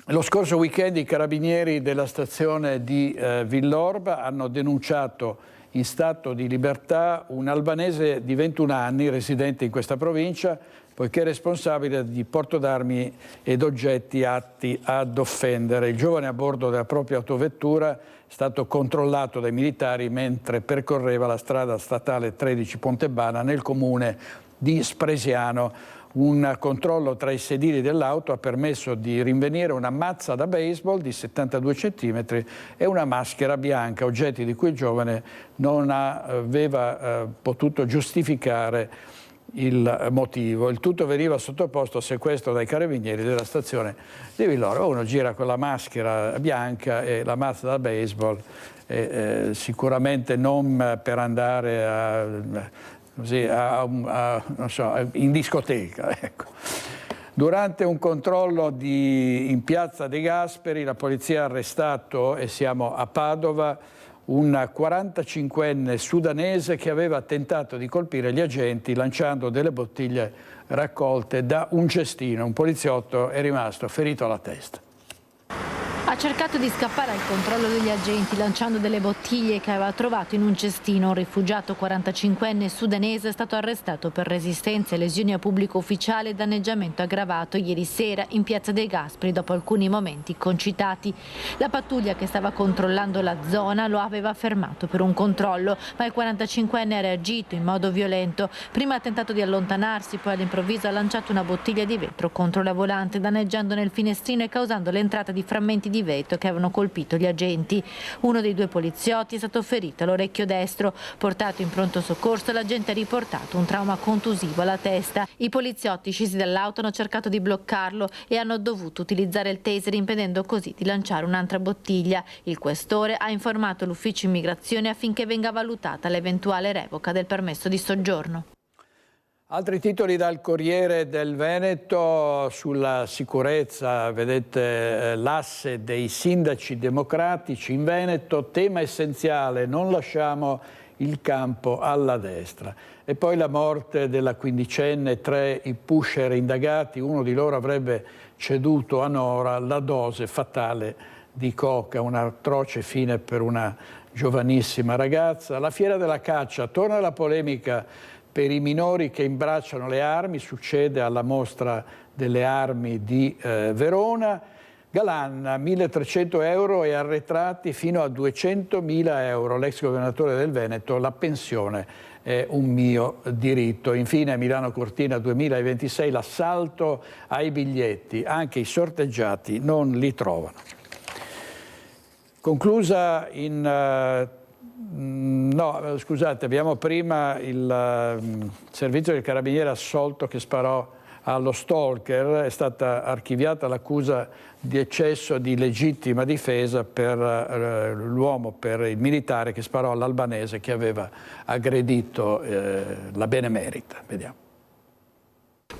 Lo scorso weekend i carabinieri della stazione di Villorba hanno denunciato in stato di libertà un albanese di 21 anni residente in questa provincia, poiché responsabile di porto d'armi ed oggetti atti ad offendere. Il giovane, a bordo della propria autovettura, è stato controllato dai militari mentre percorreva la strada statale 13 Pontebana nel comune di Spresiano. Un controllo tra i sedili dell'auto ha permesso di rinvenire una mazza da baseball di 72 cm e una maschera bianca, oggetti di cui il giovane non aveva potuto giustificare il motivo. Il tutto veniva sottoposto a sequestro dai carabinieri della stazione di Villorba. Uno gira con la maschera bianca e la mazza da baseball, sicuramente non per andare non so, in discoteca. Ecco. Durante un controllo in piazza De Gasperi la polizia ha arrestato, e siamo a Padova, un 45enne sudanese che aveva tentato di colpire gli agenti lanciando delle bottiglie raccolte da un cestino. Un poliziotto è rimasto ferito alla testa. Ha cercato di scappare al controllo degli agenti lanciando delle bottiglie che aveva trovato in un cestino. Un rifugiato 45enne sudanese è stato arrestato per resistenza e lesioni a pubblico ufficiale e danneggiamento aggravato ieri sera in piazza dei Gasperi dopo alcuni momenti concitati. La pattuglia che stava controllando la zona lo aveva fermato per un controllo, ma il 45enne ha reagito in modo violento. Prima ha tentato di allontanarsi, poi all'improvviso ha lanciato una bottiglia di vetro contro la volante, danneggiandone il finestrino e causando l'entrata di frammenti di vetro che avevano colpito gli agenti. Uno dei 2 poliziotti è stato ferito all'orecchio destro. Portato in pronto soccorso, l'agente ha riportato un trauma contusivo alla testa. I poliziotti scesi dall'auto hanno cercato di bloccarlo e hanno dovuto utilizzare il taser, impedendo così di lanciare un'altra bottiglia. Il questore ha informato l'ufficio immigrazione affinché venga valutata l'eventuale revoca del permesso di soggiorno. Altri titoli dal Corriere del Veneto sulla sicurezza, vedete l'asse dei sindaci democratici in Veneto, tema essenziale, non lasciamo il campo alla destra. E poi la morte della quindicenne, 3 i pusher indagati, uno di loro avrebbe ceduto a Nora la dose fatale di coca, un'atroce fine per una giovanissima ragazza. La fiera della caccia, torna la polemica per i minori che imbracciano le armi, succede alla mostra delle armi di Verona. Galanna, 1.300 euro e arretrati fino a 200.000 euro. L'ex governatore del Veneto, la pensione è un mio diritto. Infine Milano Cortina 2026, l'assalto ai biglietti, anche i sorteggiati non li trovano. Conclusa in... No, scusate, abbiamo prima il servizio del carabiniere assolto che sparò allo stalker. È stata archiviata l'accusa di eccesso di legittima difesa per l'uomo, per il militare che sparò all'albanese che aveva aggredito la Benemerita. Vediamo.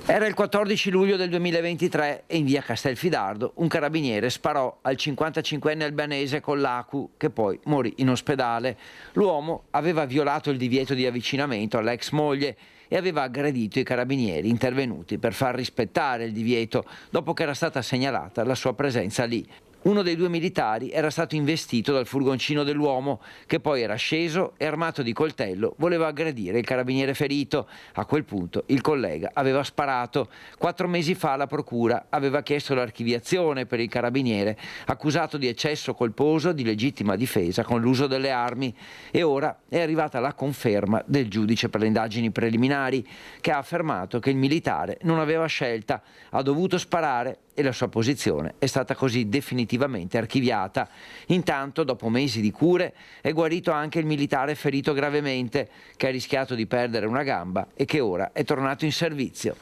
Era il 14 luglio del 2023 e in via Castelfidardo un carabiniere sparò al 55enne albanese con l'ACU che poi morì in ospedale. L'uomo aveva violato il divieto di avvicinamento all'ex moglie e aveva aggredito i carabinieri intervenuti per far rispettare il divieto dopo che era stata segnalata la sua presenza lì. Uno dei 2 militari era stato investito dal furgoncino dell'uomo, che poi era sceso e armato di coltello voleva aggredire il carabiniere ferito. A quel punto il collega aveva sparato. 4 mesi fa la procura aveva chiesto l'archiviazione per il carabiniere, accusato di eccesso colposo di legittima difesa con l'uso delle armi, e ora è arrivata la conferma del giudice per le indagini preliminari, che ha affermato che il militare non aveva scelta, ha dovuto sparare e la sua posizione è stata così definitivamente archiviata. Intanto, dopo mesi di cure, è guarito anche il militare ferito gravemente, che ha rischiato di perdere una gamba e che ora è tornato in servizio.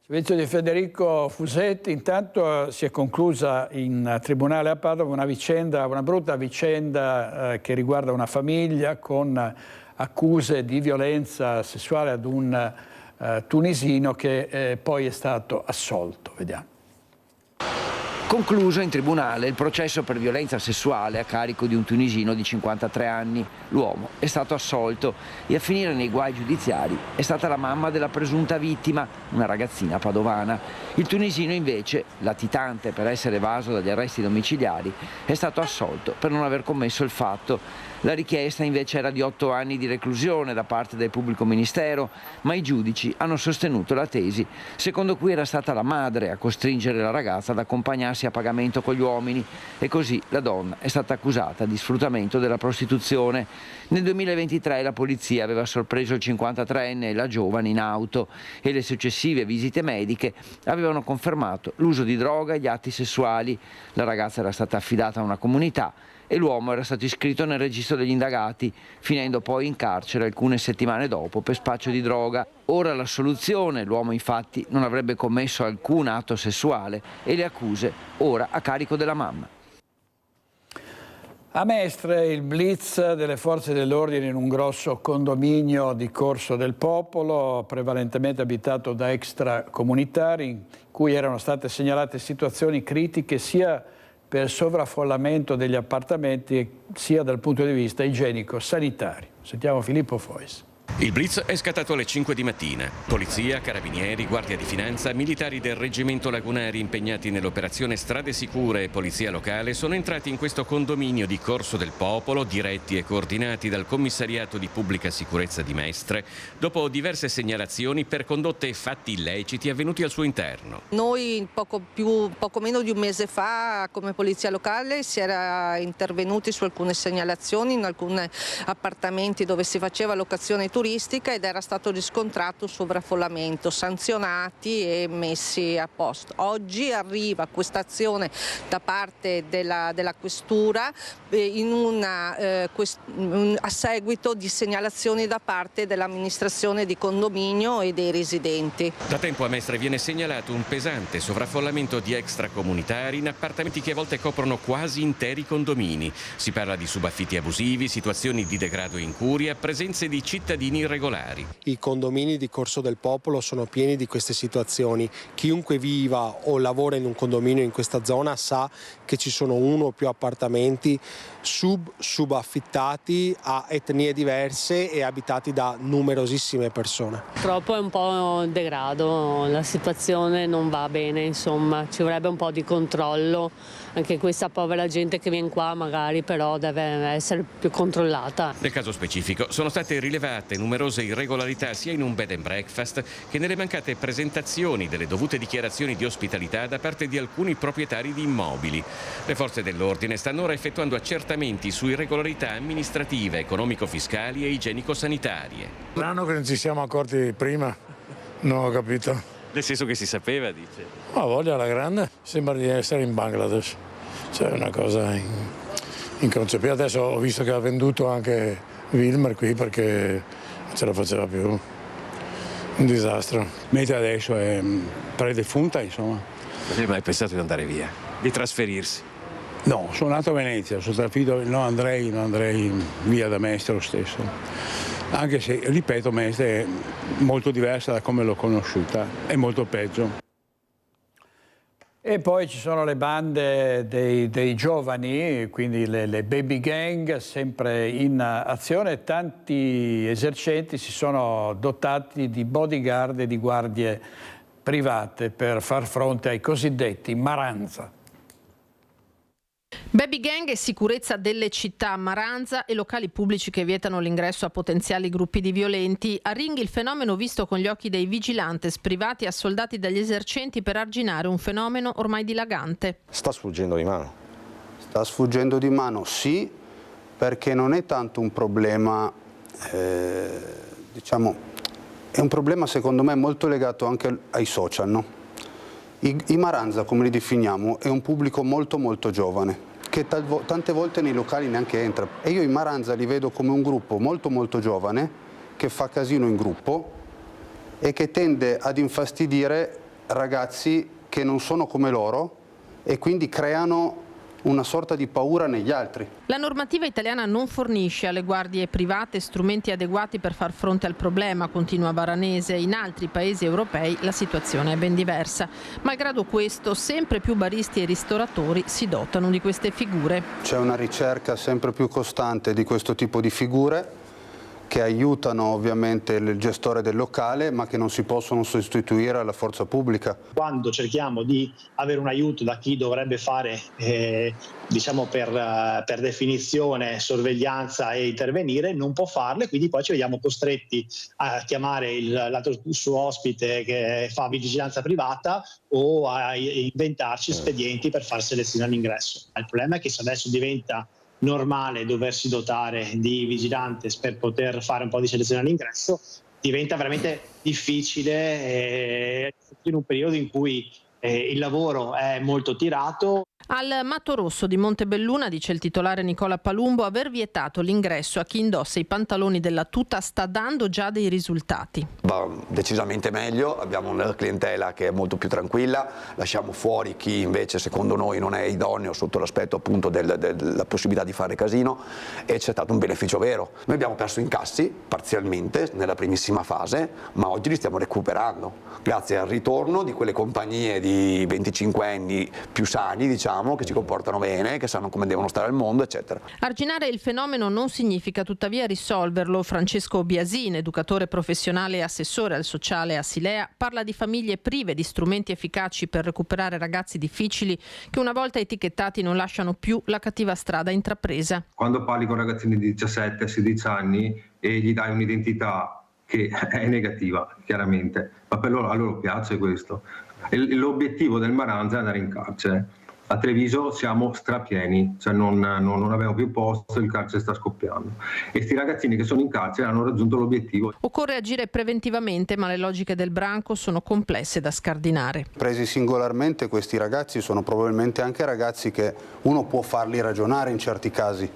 Servizio di Federico Fusetti. Intanto si è conclusa in tribunale a Padova una brutta vicenda che riguarda una famiglia con accuse di violenza sessuale ad un tunisino che poi è stato assolto. Vediamo. Concluso in tribunale il processo per violenza sessuale a carico di un tunisino di 53 anni. L'uomo è stato assolto e a finire nei guai giudiziari è stata la mamma della presunta vittima, una ragazzina padovana. Il tunisino invece, latitante per essere evaso dagli arresti domiciliari, è stato assolto per non aver commesso il fatto. La richiesta invece era di 8 anni di reclusione da parte del pubblico ministero, ma i giudici hanno sostenuto la tesi secondo cui era stata la madre a costringere la ragazza ad accompagnarsi a pagamento con gli uomini, e così la donna è stata accusata di sfruttamento della prostituzione. Nel 2023 la polizia aveva sorpreso il 53enne e la giovane in auto e le successive visite mediche avevano confermato l'uso di droga e gli atti sessuali. La ragazza era stata affidata a una comunità e l'uomo era stato iscritto nel registro degli indagati, finendo poi in carcere alcune settimane dopo per spaccio di droga. Ora l'assoluzione, l'uomo infatti non avrebbe commesso alcun atto sessuale e le accuse ora a carico della mamma. A Mestre il blitz delle forze dell'ordine in un grosso condominio di Corso del Popolo, prevalentemente abitato da extracomunitari, in cui erano state segnalate situazioni critiche sia per sovraffollamento degli appartamenti sia dal punto di vista igienico-sanitario. Sentiamo Filippo Fois. Il blitz è scattato alle 5 di mattina. Polizia, carabinieri, guardia di finanza, militari del reggimento Lagunari impegnati nell'operazione Strade Sicure e polizia locale sono entrati in questo condominio di Corso del Popolo, diretti e coordinati dal commissariato di pubblica sicurezza di Mestre, dopo diverse segnalazioni per condotte e fatti illeciti avvenuti al suo interno. Noi poco meno di un mese fa come polizia locale si era intervenuti su alcune segnalazioni in alcuni appartamenti dove si faceva locazione turistica ed era stato riscontrato sovraffollamento, sanzionati e messi a posto. Oggi arriva questa azione da parte della questura a seguito di segnalazioni da parte dell'amministrazione di condominio e dei residenti. Da tempo a Mestre viene segnalato un pesante sovraffollamento di extracomunitari in appartamenti che a volte coprono quasi interi condomini. Si parla di subaffitti abusivi, situazioni di degrado e incuria, presenze di cittadini cittadini irregolari. I condomini di Corso del Popolo sono pieni di queste situazioni. Chiunque viva o lavora in un condominio in questa zona sa che ci sono uno o più appartamenti subaffittati a etnie diverse e abitati da numerosissime persone. Purtroppo è un po' un degrado, la situazione non va bene, insomma, ci vorrebbe un po' di controllo, anche questa povera gente che viene qua magari però deve essere più controllata. Nel caso specifico sono state rilevate numerose irregolarità sia in un bed and breakfast che nelle mancate presentazioni delle dovute dichiarazioni di ospitalità da parte di alcuni proprietari di immobili. Le forze dell'ordine stanno ora effettuando accertamenti su irregolarità amministrative, economico-fiscali e igienico-sanitarie. Strano che non ci siamo accorti prima, non ho capito. Nel senso che si sapeva, dice? Ma voglia alla grande, sembra di essere in Bangladesh, cioè una cosa inconcepibile. Adesso ho visto che ha venduto anche Wilmer qui perché non ce la faceva più, un disastro. Meta adesso è predefunta, insomma. Non hai mai pensato di andare via, di trasferirsi? No, sono nato a Venezia, sono trasferito, non andrei via da Mestre lo stesso. Anche se, ripeto, Mestre è molto diversa da come l'ho conosciuta, è molto peggio. E poi ci sono le bande dei giovani, quindi le baby gang, sempre in azione. Tanti esercenti si sono dotati di bodyguard e di guardie private per far fronte ai cosiddetti maranza. Baby gang e sicurezza delle città, maranza e locali pubblici che vietano l'ingresso a potenziali gruppi di violenti. A Ringhi il fenomeno visto con gli occhi dei vigilantes privati e assoldati dagli esercenti per arginare un fenomeno ormai dilagante. Sta sfuggendo di mano. Sta sfuggendo di mano, sì, perché non è tanto un problema, diciamo, è un problema secondo me molto legato anche ai social, no? I maranza, come li definiamo, è un pubblico molto molto giovane, che tante volte nei locali neanche entra. E io i maranza li vedo come un gruppo molto molto giovane, che fa casino in gruppo e che tende ad infastidire ragazzi che non sono come loro e quindi creano una sorta di paura negli altri. La normativa italiana non fornisce alle guardie private strumenti adeguati per far fronte al problema, continua Baranese. In altri paesi europei la situazione è ben diversa. Malgrado questo, sempre più baristi e ristoratori si dotano di queste figure. C'è una ricerca sempre più costante di questo tipo di figure che aiutano ovviamente il gestore del locale, ma che non si possono sostituire alla forza pubblica. Quando cerchiamo di avere un aiuto da chi dovrebbe fare, diciamo per definizione, sorveglianza e intervenire, non può farle, quindi poi ci vediamo costretti a chiamare l'altro suo ospite che fa vigilanza privata o a inventarci espedienti per far selezione all'ingresso. Il problema è che se adesso diventa normale doversi dotare di vigilantes per poter fare un po' di selezione all'ingresso, diventa veramente difficile in un periodo in cui il lavoro è molto tirato. Al Mato Rosso di Montebelluna, dice il titolare Nicola Palumbo, aver vietato l'ingresso a chi indossa i pantaloni della tuta sta dando già dei risultati. Va decisamente meglio, abbiamo una clientela che è molto più tranquilla, lasciamo fuori chi invece secondo noi non è idoneo sotto l'aspetto appunto della possibilità di fare casino e c'è stato un beneficio vero. Noi abbiamo perso incassi parzialmente nella primissima fase, ma oggi li stiamo recuperando grazie al ritorno di quelle compagnie di 25 anni più sani, diciamo, che si comportano bene, che sanno come devono stare al mondo, eccetera. Arginare il fenomeno non significa tuttavia risolverlo. Francesco Biasin, educatore professionale e assessore al sociale a Silea, parla di famiglie prive di strumenti efficaci per recuperare ragazzi difficili che una volta etichettati non lasciano più la cattiva strada intrapresa. Quando parli con ragazzini di 17-16 anni e gli dai un'identità che è negativa, chiaramente, ma per loro, a loro piace questo. L'obiettivo del maranza è andare in carcere. A Treviso siamo strapieni, cioè non abbiamo più posto, il carcere sta scoppiando. E sti ragazzini che sono in carcere hanno raggiunto l'obiettivo. Occorre agire preventivamente, ma le logiche del branco sono complesse da scardinare. Presi singolarmente questi ragazzi sono probabilmente anche ragazzi che uno può farli ragionare in certi casi.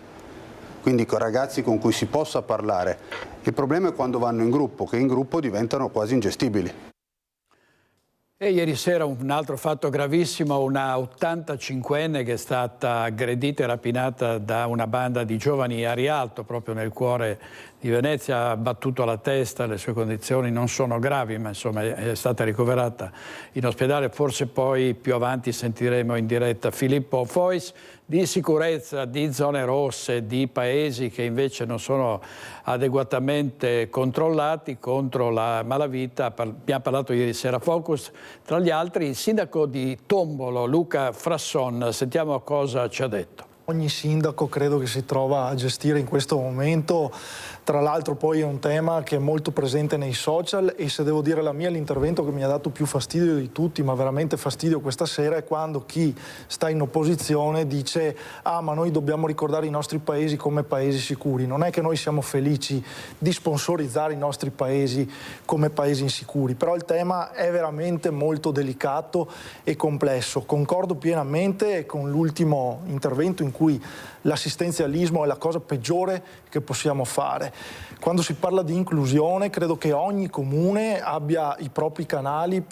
Quindi con ragazzi con cui si possa parlare. Il problema è quando vanno in gruppo, che in gruppo diventano quasi ingestibili. E ieri sera un altro fatto gravissimo, una 85enne che è stata aggredita e rapinata da una banda di giovani a Rialto, proprio nel cuore di Venezia ha battuto la testa, le sue condizioni non sono gravi, ma insomma è stata ricoverata in ospedale. Forse poi più avanti sentiremo in diretta Filippo Fois. Di sicurezza, di zone rosse, di paesi che invece non sono adeguatamente controllati contro la malavita. Abbiamo parlato ieri sera Focus, tra gli altri il sindaco di Tombolo, Luca Frasson. Sentiamo cosa ci ha detto. Ogni sindaco credo che si trova a gestire in questo momento, tra l'altro poi è un tema che è molto presente nei social, e se devo dire la mia, l'intervento che mi ha dato più fastidio di tutti, ma veramente fastidio questa sera, è quando chi sta in opposizione dice ma noi dobbiamo ricordare i nostri paesi come paesi sicuri. Non è che noi siamo felici di sponsorizzare i nostri paesi come paesi insicuri, però il tema è veramente molto delicato e complesso. Concordo pienamente con l'ultimo intervento in cui l'assistenzialismo è la cosa peggiore che possiamo fare. Quando si parla di inclusione credo che ogni comune abbia i propri canali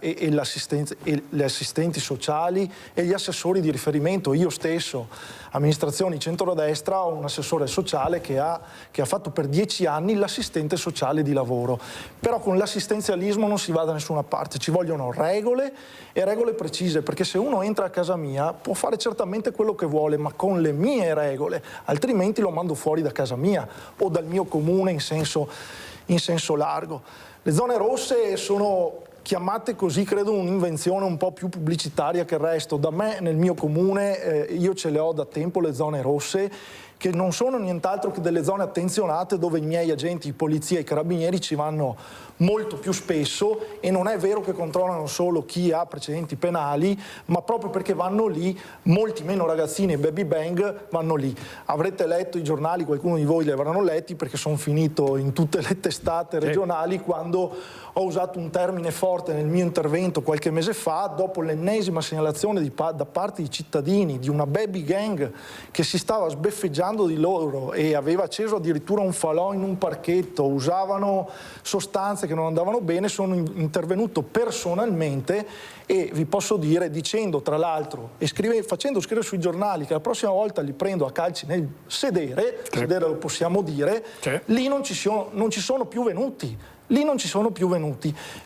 e le assistenti sociali e gli assessori di riferimento. Io stesso, amministrazioni centrodestra, ho un assessore sociale che ha fatto per 10 anni l'assistente sociale di lavoro. Però con l'assistenzialismo non si va da nessuna parte, ci vogliono regole e regole precise, perché se uno entra a casa mia può fare certamente quello che vuole, ma con le mie regole, altrimenti lo mando fuori da casa mia o dal mio comune in senso largo. Le zone rosse sono chiamate così, credo, un'invenzione un po' più pubblicitaria che il resto. Da me, nel mio comune, io ce le ho da tempo le zone rosse, che non sono nient'altro che delle zone attenzionate dove i miei agenti di polizia e i carabinieri ci vanno molto più spesso, e non è vero che controllano solo chi ha precedenti penali, ma proprio perché vanno lì molti meno ragazzini e baby bang vanno lì. Avrete letto i giornali, qualcuno di voi li avranno letti, perché sono finito in tutte le testate regionali quando ho usato un termine forte nel mio intervento qualche mese fa, dopo l'ennesima segnalazione da parte di cittadini di una baby gang che si stava sbeffeggiando di loro e aveva acceso addirittura un falò in un parchetto, usavano sostanze che non andavano bene. Sono intervenuto personalmente e vi posso dire, dicendo tra l'altro e facendo scrivere sui giornali che la prossima volta li prendo a calci nel sedere, sedere lo possiamo dire, lì non ci sono più venuti.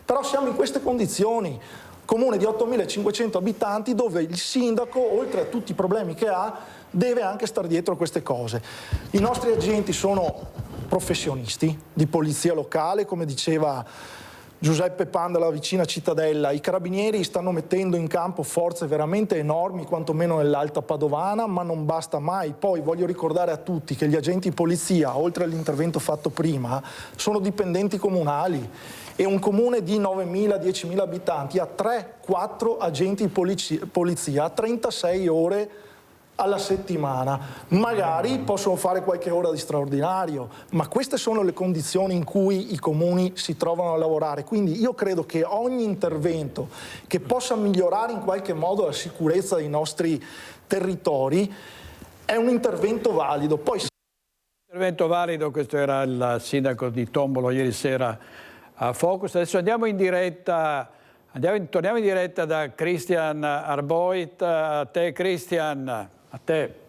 Però siamo in queste condizioni, comune di 8.500 abitanti, dove il sindaco, oltre a tutti i problemi che ha, deve anche stare dietro a queste cose. I nostri agenti sono professionisti di polizia locale, come diceva Giuseppe Pan dalla vicina Cittadella. I carabinieri stanno mettendo in campo forze veramente enormi, quantomeno nell'Alta Padovana, ma non basta mai. Poi voglio ricordare a tutti che gli agenti di polizia, oltre all'intervento fatto prima, sono dipendenti comunali, e un comune di 9.000-10.000 abitanti ha 3-4 agenti di polizia a 36 ore alla settimana. Magari possono fare qualche ora di straordinario, ma queste sono le condizioni in cui i comuni si trovano a lavorare. Quindi io credo che ogni intervento che possa migliorare in qualche modo la sicurezza dei nostri territori è un intervento valido. Poi... Intervento valido, questo era il sindaco di Tombolo ieri sera a Focus. Adesso andiamo in diretta. Torniamo in diretta da Christian Arboit. A te, Christian. A te.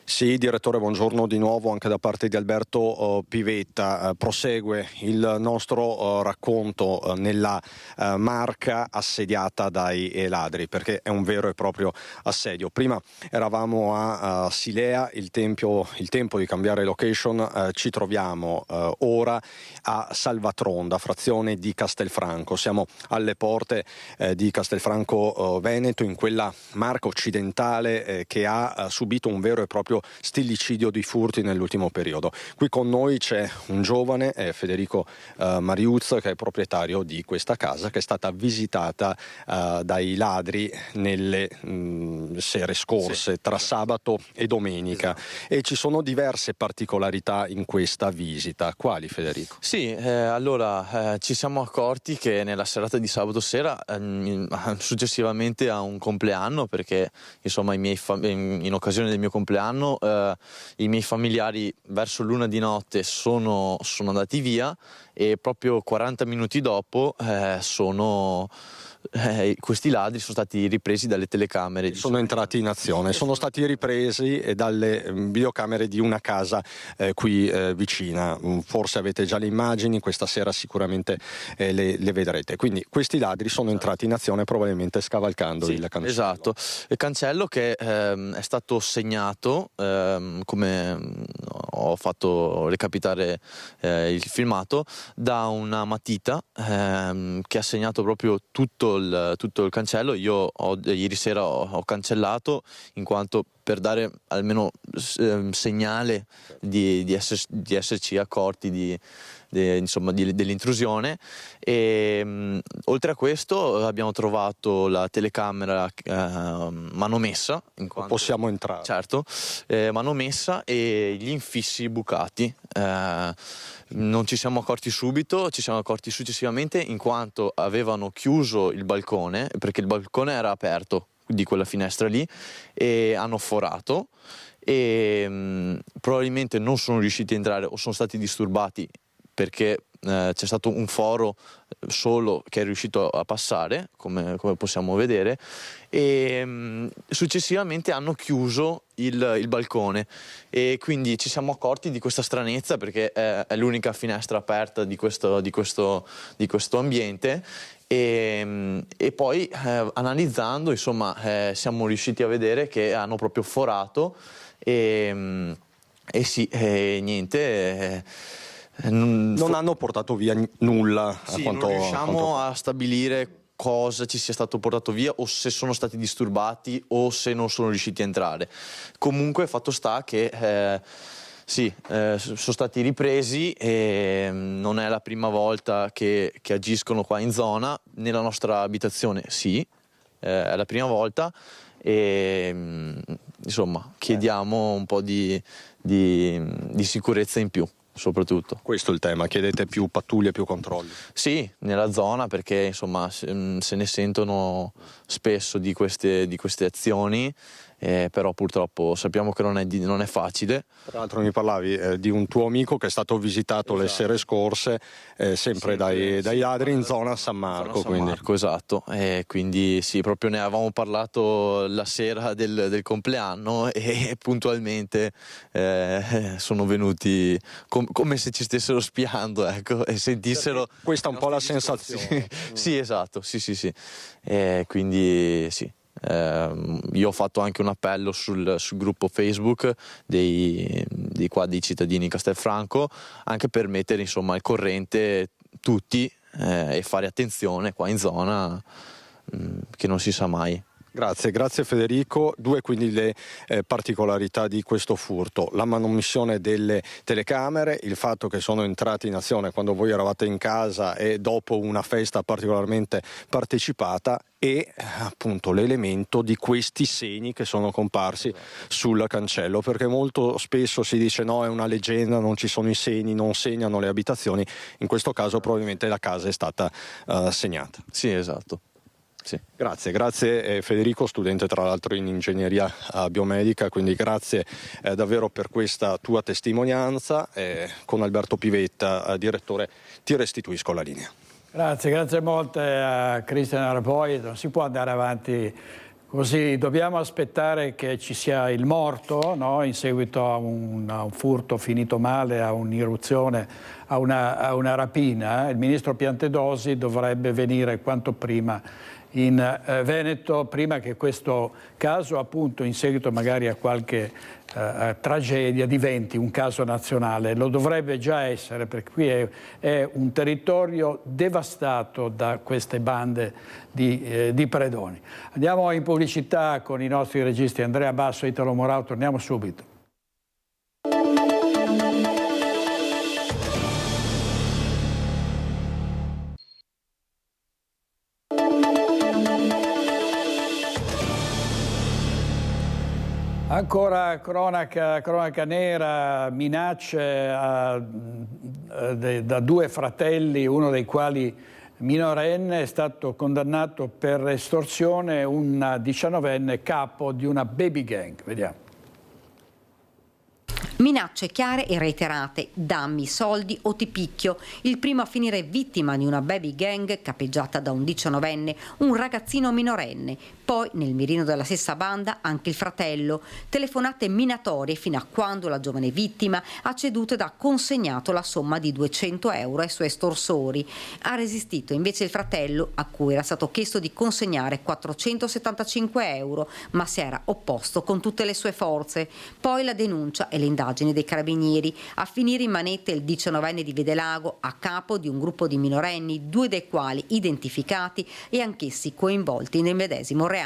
Sì, direttore, buongiorno di nuovo anche da parte di Alberto Pivetta. Prosegue il nostro racconto nella Marca assediata dai ladri, perché è un vero e proprio assedio. Prima eravamo a Silea, il tempo di cambiare location, ci troviamo ora a Salvatronda, frazione di Castelfranco. Siamo alle porte di Castelfranco Veneto, in quella Marca occidentale che ha subito un vero e proprio stillicidio di furti nell'ultimo periodo. Qui con noi c'è un giovane, Federico Mariuz, che è proprietario di questa casa, che è stata visitata dai ladri nelle sere scorse, tra sabato e domenica. Esatto. E ci sono diverse particolarità in questa visita. Quali, Federico? Sì, allora ci siamo accorti che nella serata di sabato sera, successivamente a un compleanno, perché insomma in occasione del mio compleanno i miei familiari verso l'una di notte sono andati via, e proprio 40 minuti dopo sono questi ladri sono stati ripresi dalle telecamere. Sono entrati in azione, sono stati ripresi dalle videocamere di una casa qui vicina. Forse avete già le immagini, questa sera sicuramente le vedrete. Quindi questi ladri sono entrati in azione probabilmente scavalcando il cancello. Esatto, il cancello che è stato segnato, come ho fatto recapitare il filmato, da una matita che ha segnato proprio tutto il cancello. Io ieri sera ho cancellato, in quanto per dare almeno segnale di esserci accorti dell'intrusione. E oltre a questo abbiamo trovato la telecamera manomessa, in quanto possiamo entrare, certo, manomessa, e gli infissi bucati. Non ci siamo accorti subito, ci siamo accorti successivamente, in quanto avevano chiuso il balcone, perché il balcone era aperto di quella finestra lì, e hanno forato e probabilmente non sono riusciti a entrare o sono stati disturbati, perché c'è stato un foro solo che è riuscito a passare, come possiamo vedere, e successivamente hanno chiuso il balcone, e quindi ci siamo accorti di questa stranezza, perché è l'unica finestra aperta di questo ambiente. E poi analizzando, insomma, siamo riusciti a vedere che hanno proprio forato e niente. Non hanno portato via nulla. Non riusciamo a stabilire cosa ci sia stato portato via, o se sono stati disturbati, o se non sono riusciti a entrare. Comunque fatto sta che sono stati ripresi, e non è la prima volta che agiscono qua in zona. Nella nostra abitazione è la prima volta, e insomma chiediamo un po' di sicurezza in più. Soprattutto questo è il tema, chiedete più pattuglie, più controlli? Sì, nella zona, perché insomma se ne sentono spesso di queste azioni, però purtroppo sappiamo che non è facile. Tra l'altro mi parlavi di un tuo amico che è stato visitato le sere scorse sempre dai ladri in zona San Marco. Esatto, quindi sì, proprio ne avevamo parlato la sera del compleanno, e puntualmente sono venuti come se ci stessero spiando, ecco, e sentissero. Questa è un po' la sensazione. Sì, esatto, sì. Quindi sì. Io ho fatto anche un appello sul gruppo Facebook dei cittadini di Castelfranco, anche per mettere insomma al corrente tutti, e fare attenzione qua in zona, che non si sa mai. Grazie Federico. Due quindi le particolarità di questo furto: la manomissione delle telecamere, il fatto che sono entrati in azione quando voi eravate in casa e dopo una festa particolarmente partecipata, e appunto l'elemento di questi segni che sono comparsi sul cancello, perché molto spesso si dice no, è una leggenda, non ci sono i segni, non segnano le abitazioni. In questo caso probabilmente la casa è stata segnata. Sì, esatto. Sì. Grazie Federico, studente tra l'altro in ingegneria biomedica, quindi grazie davvero per questa tua testimonianza. Con Alberto Pivetta, direttore, ti restituisco la linea. Grazie molte a Cristian Arpoi. Non si può andare avanti così, dobbiamo aspettare che ci sia il morto, no? In seguito a un furto finito male, a un'irruzione, a una rapina. Il ministro Piantedosi dovrebbe venire quanto prima in Veneto, prima che questo caso, appunto, in seguito magari a qualche tragedia, diventi un caso nazionale. Lo dovrebbe già essere, perché qui è un territorio devastato da queste bande di predoni. Andiamo in pubblicità con i nostri registi Andrea Basso e Italo Morao, torniamo subito. Ancora cronaca nera, minacce da due fratelli, uno dei quali minorenne, è stato condannato per estorsione un 19enne capo di una baby gang. Vediamo. Minacce chiare e reiterate, dammi soldi o ti picchio. Il primo a finire vittima di una baby gang capeggiata da un 19enne, un ragazzino minorenne. Poi, nel mirino della stessa banda, anche il fratello. Telefonate minatorie fino a quando la giovane vittima ha ceduto ed ha consegnato la somma di 200 euro ai suoi estorsori. Ha resistito invece il fratello, a cui era stato chiesto di consegnare 475 euro, ma si era opposto con tutte le sue forze. Poi la denuncia e le indagini dei carabinieri. A finire in manette il 19enne di Vedelago, a capo di un gruppo di minorenni, 2 dei quali identificati e anch'essi coinvolti nel medesimo reato.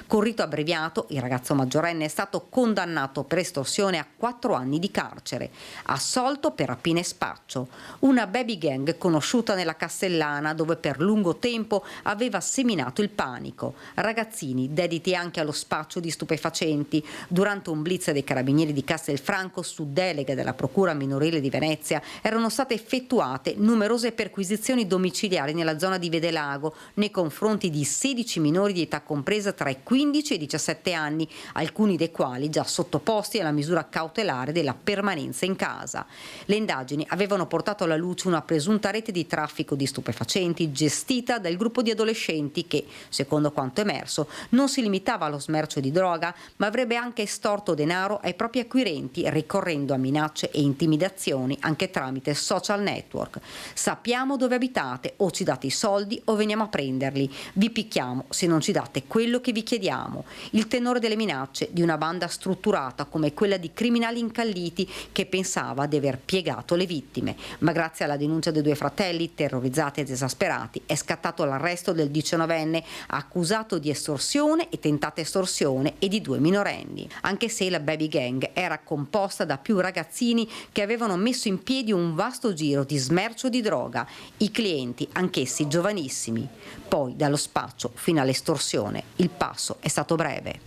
Con rito abbreviato, il ragazzo maggiorenne è stato condannato per estorsione a 4 anni di carcere, assolto per rapina e spaccio. Una baby gang conosciuta nella Castellana, dove per lungo tempo aveva seminato il panico. Ragazzini dediti anche allo spaccio di stupefacenti. Durante un blitz dei carabinieri di Castelfranco, su delega della Procura minorile di Venezia, erano state effettuate numerose perquisizioni domiciliari nella zona di Vedelago nei confronti di 16 minori di età compresa tra i 15 e i 17 anni, alcuni dei quali già sottoposti alla misura cautelare della permanenza in casa. Le indagini avevano portato alla luce una presunta rete di traffico di stupefacenti gestita dal gruppo di adolescenti che, secondo quanto emerso, non si limitava allo smercio di droga, ma avrebbe anche estorto denaro ai propri acquirenti, ricorrendo a minacce e intimidazioni anche tramite social network. Sappiamo dove abitate, o ci date i soldi o veniamo a prenderli. Vi picchiamo se non ci date quello che vi chiediamo. Il tenore delle minacce di una banda strutturata come quella di criminali incalliti che pensava di aver piegato le vittime. Ma grazie alla denuncia dei 2 fratelli, terrorizzati ed esasperati, è scattato l'arresto del 19enne, accusato di estorsione e tentata estorsione e di 2 minorenni. Anche se la baby gang era composta da più ragazzini che avevano messo in piedi un vasto giro di smercio di droga, i clienti anch'essi giovanissimi. Poi dallo spaccio fino all'estorsione il passo è stato breve.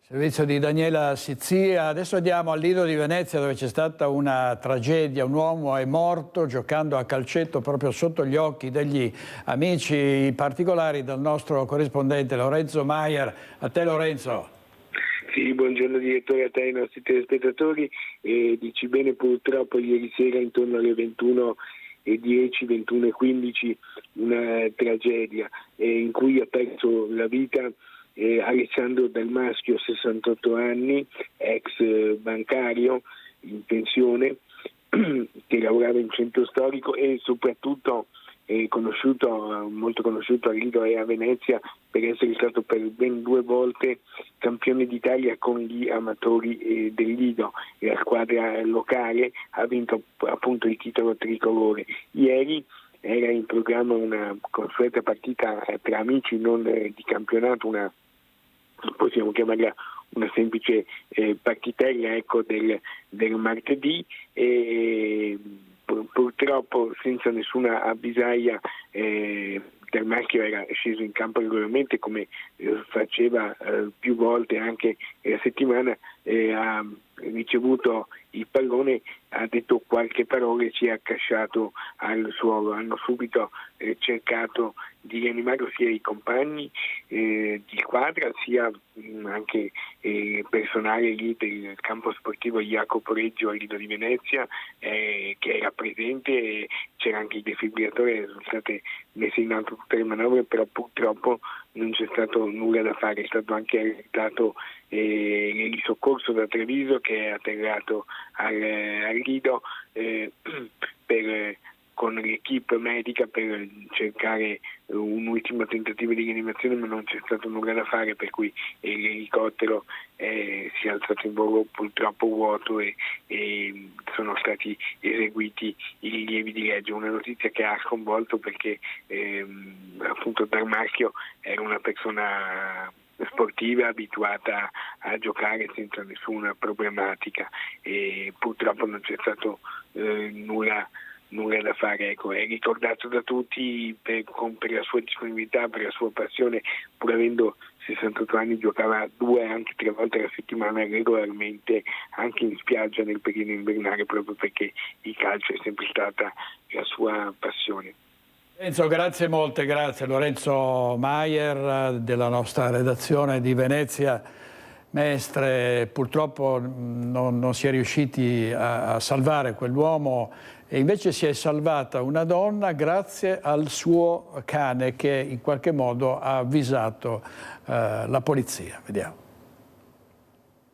Servizio di Daniela Sizzia. Adesso andiamo al Lido di Venezia, dove c'è stata una tragedia. Un uomo è morto giocando a calcetto proprio sotto gli occhi degli amici. Particolari dal nostro corrispondente Lorenzo Maier. A te, Lorenzo. Sì, buongiorno direttore, a te e ai nostri telespettatori. Dici bene, purtroppo ieri sera intorno alle 21:10, 21:15, una tragedia in cui ha perso la vita Alessandro Dal Maschio, 68 anni, ex bancario in pensione, che lavorava in centro storico e soprattutto molto conosciuto a Lido e a Venezia per essere stato per ben 2 volte campione d'Italia con gli amatori del Lido. La squadra locale ha vinto appunto il titolo tricolore. Ieri era in programma una consueta partita tra amici, non di campionato, possiamo chiamarla una semplice partitella, ecco, del martedì, e purtroppo senza nessuna avvisaglia Dal Maschio era sceso in campo regolarmente, come faceva più volte anche la settimana, ha ricevuto il pallone, ha detto qualche parola e si è accasciato al suolo. Hanno subito cercato di rianimarlo sia i compagni di squadra sia anche personale lì del campo sportivo Jacopo Reggio al Lido di Venezia, che era presente. C'era anche il defibrillatore, sono state messe in atto tutte le manovre, però purtroppo non c'è stato nulla da fare. È stato anche aiutato il soccorso da Treviso, che è atterrato al Lido con l'equipe medica per cercare un ultimo tentativo di rianimazione, ma non c'è stato nulla da fare, per cui l'elicottero si è alzato in volo purtroppo vuoto e sono stati eseguiti i rilievi di legge. Una notizia che ha sconvolto, perché appunto Dal Maschio era una persona sportiva abituata a giocare senza nessuna problematica, e purtroppo non c'è stato nulla da fare. Ecco, è ricordato da tutti per la sua disponibilità, per la sua passione. Pur avendo 68 anni giocava 2, anche 3 volte alla settimana regolarmente, anche in spiaggia nel periodo invernale, proprio perché il calcio è sempre stata la sua passione. Lorenzo, grazie molte, grazie. Lorenzo Maier della nostra redazione di Venezia. Mestre. Purtroppo non si è riusciti a salvare quell'uomo e invece si è salvata una donna grazie al suo cane che in qualche modo ha avvisato la polizia. Vediamo.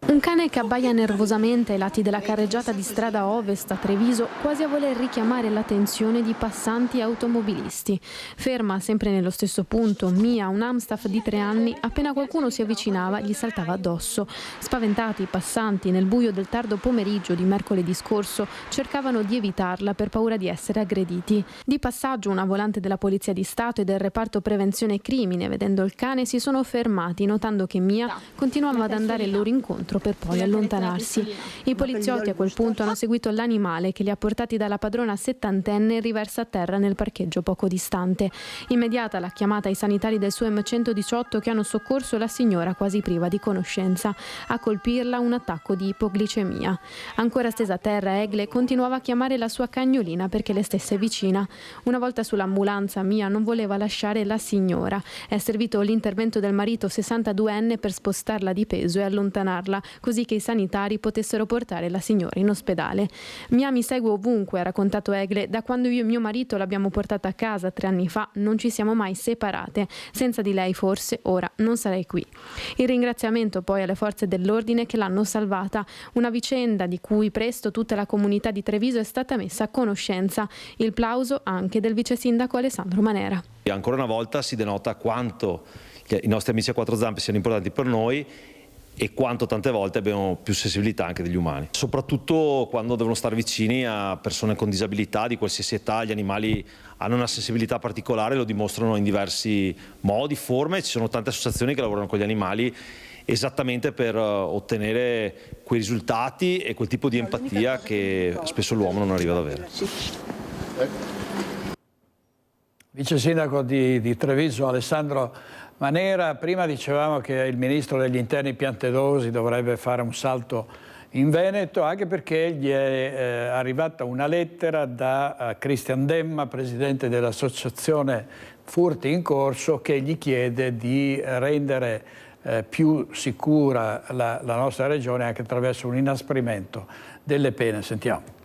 Un cane che abbaia nervosamente ai lati della carreggiata di strada Ovest a Treviso, quasi a voler richiamare l'attenzione di passanti e automobilisti. Ferma sempre nello stesso punto, Mia, un Amstaff di 3 anni, appena qualcuno si avvicinava gli saltava addosso. Spaventati i passanti nel buio del tardo pomeriggio di mercoledì scorso cercavano di evitarla per paura di essere aggrediti. Di passaggio una volante della Polizia di Stato e del reparto prevenzione crimine, vedendo il cane, si sono fermati notando che Mia continuava ad andare loro incontro per poi allontanarsi. I poliziotti a quel punto hanno seguito l'animale che li ha portati dalla padrona 70enne riversa a terra nel parcheggio poco distante. Immediata la chiamata ai sanitari del suo M118 che hanno soccorso la signora quasi priva di conoscenza. A colpirla un attacco di ipoglicemia. Ancora stesa a terra, Egle continuava a chiamare la sua cagnolina perché le stesse vicina. Una volta sull'ambulanza, Mia non voleva lasciare la signora. È servito l'intervento del marito 62enne per spostarla di peso e allontanarla, così che i sanitari potessero portare la signora in ospedale. Mia mi segue ovunque, ha raccontato Egle, da quando io e mio marito l'abbiamo portata a casa 3 anni fa non ci siamo mai separate. Senza di lei forse ora non sarei qui. Il ringraziamento poi alle forze dell'ordine che l'hanno salvata, una vicenda di cui presto tutta la comunità di Treviso è stata messa a conoscenza. Il plauso anche del vice sindaco Alessandro Manera. E ancora una volta si denota quanto i nostri amici a quattro zampe siano importanti per noi e quanto tante volte abbiamo più sensibilità anche degli umani, soprattutto quando devono stare vicini a persone con disabilità di qualsiasi età. Gli animali hanno una sensibilità particolare, lo dimostrano in diversi modi, forme. Ci sono tante associazioni che lavorano con gli animali esattamente per ottenere quei risultati e quel tipo di empatia che spesso l'uomo non arriva ad avere. Vice sindaco di Treviso Alessandro Manera, prima dicevamo che il ministro degli interni Piantedosi dovrebbe fare un salto in Veneto, anche perché gli è arrivata una lettera da Cristian Demma, presidente dell'associazione Furti in Corso, che gli chiede di rendere più sicura la nostra regione anche attraverso un inasprimento delle pene. Sentiamo.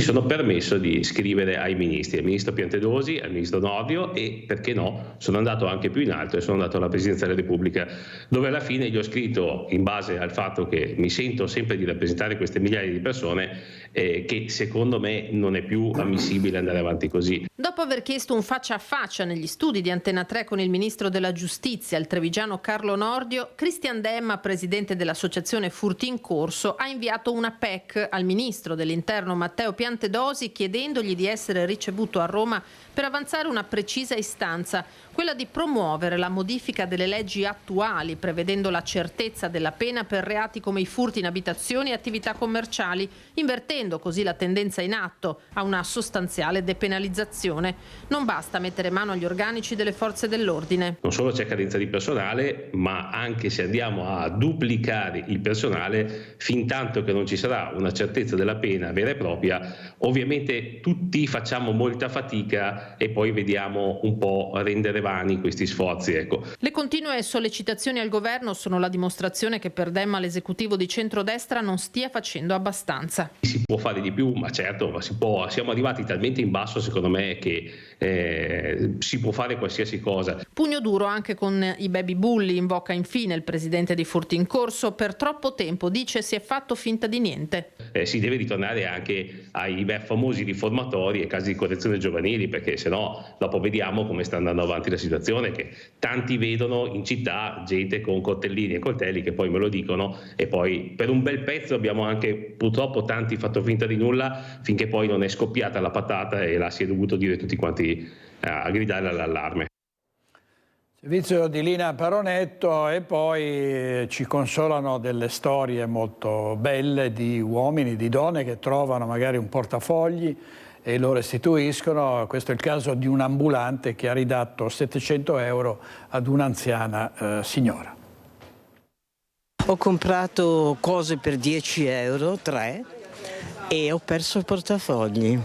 Mi sono permesso di scrivere ai ministri, al ministro Piantedosi, al ministro Nordio e, perché no, sono andato anche più in alto e sono andato alla Presidenza della Repubblica, dove alla fine gli ho scritto, in base al fatto che mi sento sempre di rappresentare queste migliaia di persone, che secondo me non è più ammissibile andare avanti così. Dopo aver chiesto un faccia a faccia negli studi di Antena 3 con il ministro della Giustizia, il trevigiano Carlo Nordio, Cristian Demma, presidente dell'associazione Furti in Corso, ha inviato una PEC al ministro dell'Interno Matteo Piantedosi chiedendogli di essere ricevuto a Roma per avanzare una precisa istanza, quella di promuovere la modifica delle leggi attuali, prevedendo la certezza della pena per reati come i furti in abitazioni e attività commerciali, invertendo così la tendenza in atto a una sostanziale depenalizzazione. Non basta mettere mano agli organici delle forze dell'ordine. Non solo c'è carenza di personale, ma anche se andiamo a duplicare il personale, fin tanto che non ci sarà una certezza della pena vera e propria, ovviamente tutti facciamo molta fatica e poi vediamo un po' rendere vani questi sforzi. Ecco. Le continue sollecitazioni al governo sono la dimostrazione che per Demma l'esecutivo di centrodestra non stia facendo abbastanza. Si può fare di più, ma certo, siamo arrivati talmente in basso secondo me che si può fare qualsiasi cosa. Pugno duro anche con i baby bulli, invoca infine il presidente di Furti in Corso. Per troppo tempo, dice, si è fatto finta di niente. Si deve ritornare anche ai famosi riformatori e casi di correzione giovanili, perché sennò dopo vediamo come sta andando avanti la situazione, che tanti vedono in città gente con coltellini e coltelli che poi me lo dicono e poi per un bel pezzo abbiamo anche purtroppo tanti fatto finta di nulla finché poi non è scoppiata la patata e là si è dovuto dire tutti quanti a gridare all'allarme. Servizio di Lina Paronetto e poi ci consolano delle storie molto belle di uomini, di donne che trovano magari un portafogli e lo restituiscono. Questo è il caso di un ambulante che ha ridato 700 euro ad un'anziana signora. Ho comprato cose per 10 euro, 3, e ho perso il portafogli,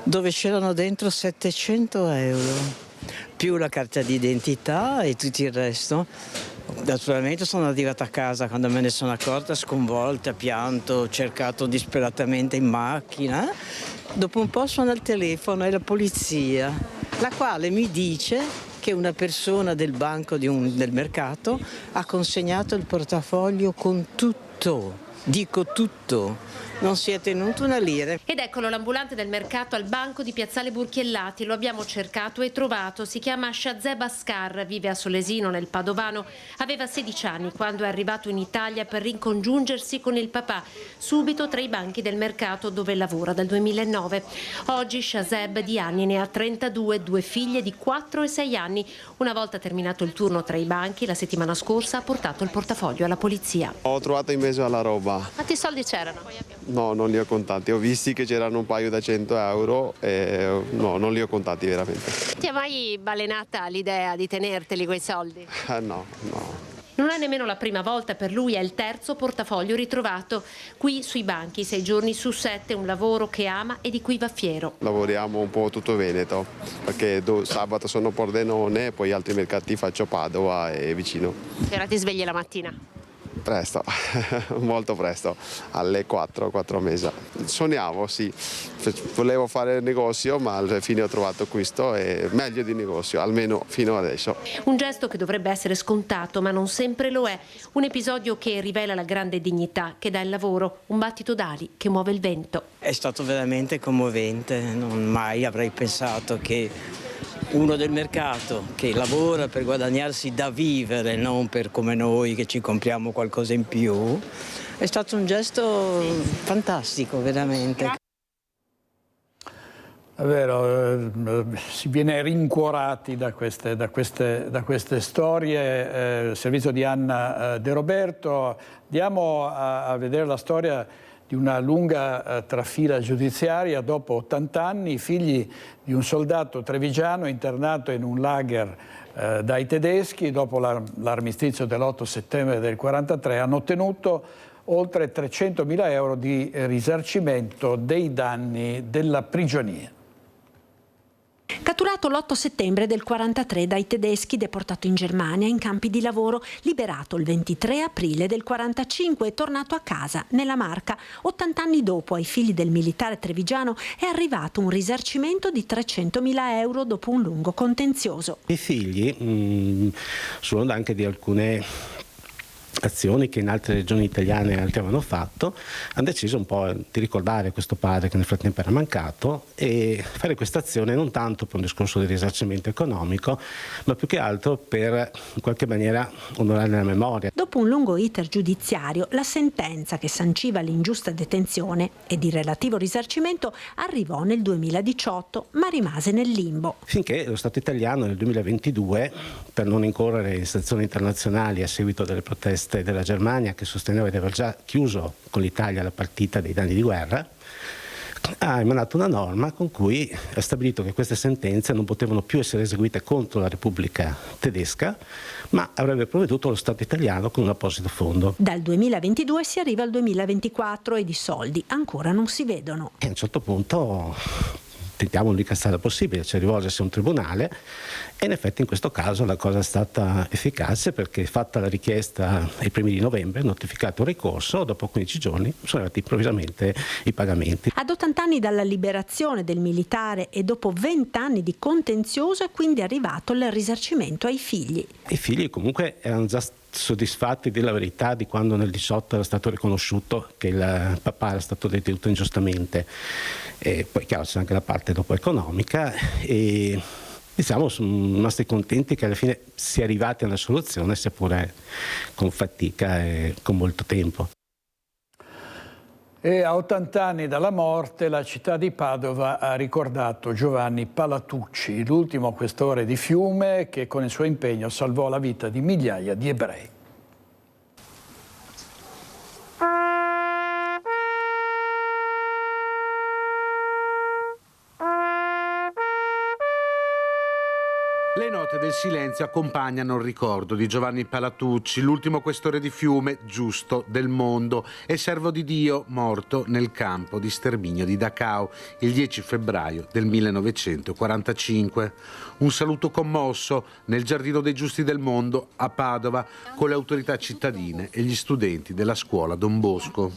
dove c'erano dentro 700 euro. più la carta d'identità e tutto il resto. Naturalmente sono arrivata a casa quando me ne sono accorta, sconvolta, pianto, ho cercato disperatamente in macchina. Dopo un po' suona il telefono, è la polizia, la quale mi dice che una persona del banco del mercato ha consegnato il portafoglio con tutto, dico tutto. Non si è tenuto una lira. Ed eccolo l'ambulante del mercato al banco di Piazzale Burchiellati. Lo abbiamo cercato e trovato. Si chiama Shazeb Ascar, vive a Solesino nel Padovano. Aveva 16 anni quando è arrivato in Italia per ricongiungersi con il papà, subito tra i banchi del mercato dove lavora dal 2009. Oggi Shazeb di anni ne ha 32, 2 figlie di 4 e 6 anni. Una volta terminato il turno tra i banchi, la settimana scorsa ha portato il portafoglio alla polizia. Ho trovato in mezzo alla roba. Quanti soldi c'erano? No, non li ho contati. Ho visti che c'erano un paio da 100 euro e no, non li ho contati veramente. Ti è mai balenata l'idea di tenerteli quei soldi? No. Non è nemmeno la prima volta per lui, è il terzo portafoglio ritrovato. Qui sui banchi, 6 giorni su 7, un lavoro che ama e di cui va fiero. Lavoriamo un po' tutto Veneto, perché sabato sono a Pordenone, poi altri mercati faccio Padova e vicino. Che ora ti svegli la mattina? Presto, molto presto, alle 4 mesi. Sognavo, sì, volevo fare negozio, ma alla fine ho trovato questo e meglio di negozio, almeno fino adesso. Un gesto che dovrebbe essere scontato, ma non sempre lo è. Un episodio che rivela la grande dignità che dà il lavoro, un battito d'ali che muove il vento. È stato veramente commovente, non mai avrei pensato che uno del mercato che lavora per guadagnarsi da vivere, non per come noi che ci compriamo qualcosa in più, è stato un gesto fantastico, veramente. È vero, si viene rincuorati da queste storie. Il servizio di Anna De Roberto. Andiamo a vedere la storia di una lunga trafila giudiziaria. Dopo 80 anni, i figli di un soldato trevigiano internato in un lager dai tedeschi, dopo l'armistizio dell'8 settembre del 1943, hanno ottenuto oltre 300.000 euro di risarcimento dei danni della prigionia. Catturato l'8 settembre del 1943 dai tedeschi, deportato in Germania in campi di lavoro, liberato il 23 aprile del 1945 e tornato a casa, nella Marca. 80 anni dopo, ai figli del militare trevigiano è arrivato un risarcimento di 300.000 euro dopo un lungo contenzioso. I figli, sull'onda anche di alcune azioni che in altre regioni italiane altri avevano fatto, hanno deciso un po' di ricordare questo padre che nel frattempo era mancato e fare questa azione non tanto per un discorso di risarcimento economico, ma più che altro per in qualche maniera onorare la memoria. Dopo un lungo iter giudiziario, la sentenza che sanciva l'ingiusta detenzione ed il relativo risarcimento arrivò nel 2018, ma rimase nel limbo. Finché lo Stato italiano nel 2022, per non incorrere in sanzioni internazionali a seguito delle proteste della Germania che sosteneva di aver già chiuso con l'Italia la partita dei danni di guerra, ha emanato una norma con cui ha stabilito che queste sentenze non potevano più essere eseguite contro la Repubblica tedesca, ma avrebbe provveduto lo Stato italiano con un apposito fondo. Dal 2022 si arriva al 2024 e di soldi ancora non si vedono. E a un certo punto tentiamo l'unica strada possibile, cioè rivolgersi a un tribunale, e in effetti in questo caso la cosa è stata efficace, perché fatta la richiesta ai primi di novembre, notificato il ricorso, dopo 15 giorni sono arrivati improvvisamente i pagamenti. Ad 80 anni dalla liberazione del militare e dopo 20 anni di contenzioso è quindi arrivato il risarcimento ai figli. I figli comunque erano già soddisfatti della verità di quando nel 18 era stato riconosciuto che il papà era stato detenuto ingiustamente, e poi chiaro c'è anche la parte dopo economica, e diciamo sono rimasti contenti che alla fine si è arrivati a una soluzione, seppure con fatica e con molto tempo. E a 80 anni dalla morte la città di Padova ha ricordato Giovanni Palatucci, l'ultimo questore di Fiume che con il suo impegno salvò la vita di migliaia di ebrei. Le note del silenzio accompagnano il ricordo di Giovanni Palatucci, l'ultimo questore di Fiume, giusto, del mondo e servo di Dio morto nel campo di sterminio di Dachau il 10 febbraio del 1945. Un saluto commosso nel Giardino dei Giusti del Mondo a Padova con le autorità cittadine e gli studenti della scuola Don Bosco.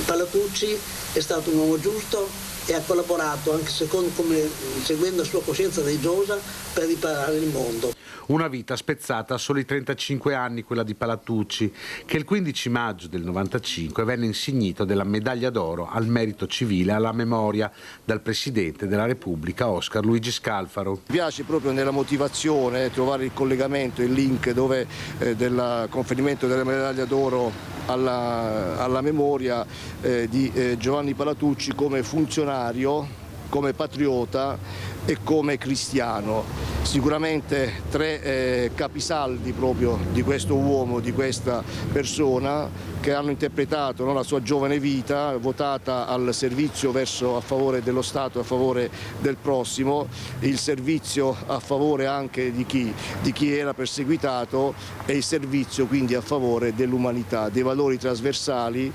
Palatucci è stato un uomo giusto e ha collaborato anche seguendo la sua coscienza religiosa per riparare il mondo. Una vita spezzata a soli 35 anni, quella di Palatucci, che il 15 maggio del 95 venne insignito della medaglia d'oro al merito civile alla memoria dal Presidente della Repubblica Oscar Luigi Scalfaro. Mi piace proprio nella motivazione trovare il collegamento, il link dove del conferimento della medaglia d'oro alla memoria di Giovanni Palatucci come funzionario, come patriota e come cristiano. Sicuramente tre capisaldi proprio di questo uomo, di questa persona, che hanno interpretato la sua giovane vita votata al servizio a favore dello Stato, a favore del prossimo, il servizio a favore anche di chi era perseguitato e il servizio quindi a favore dell'umanità, dei valori trasversali,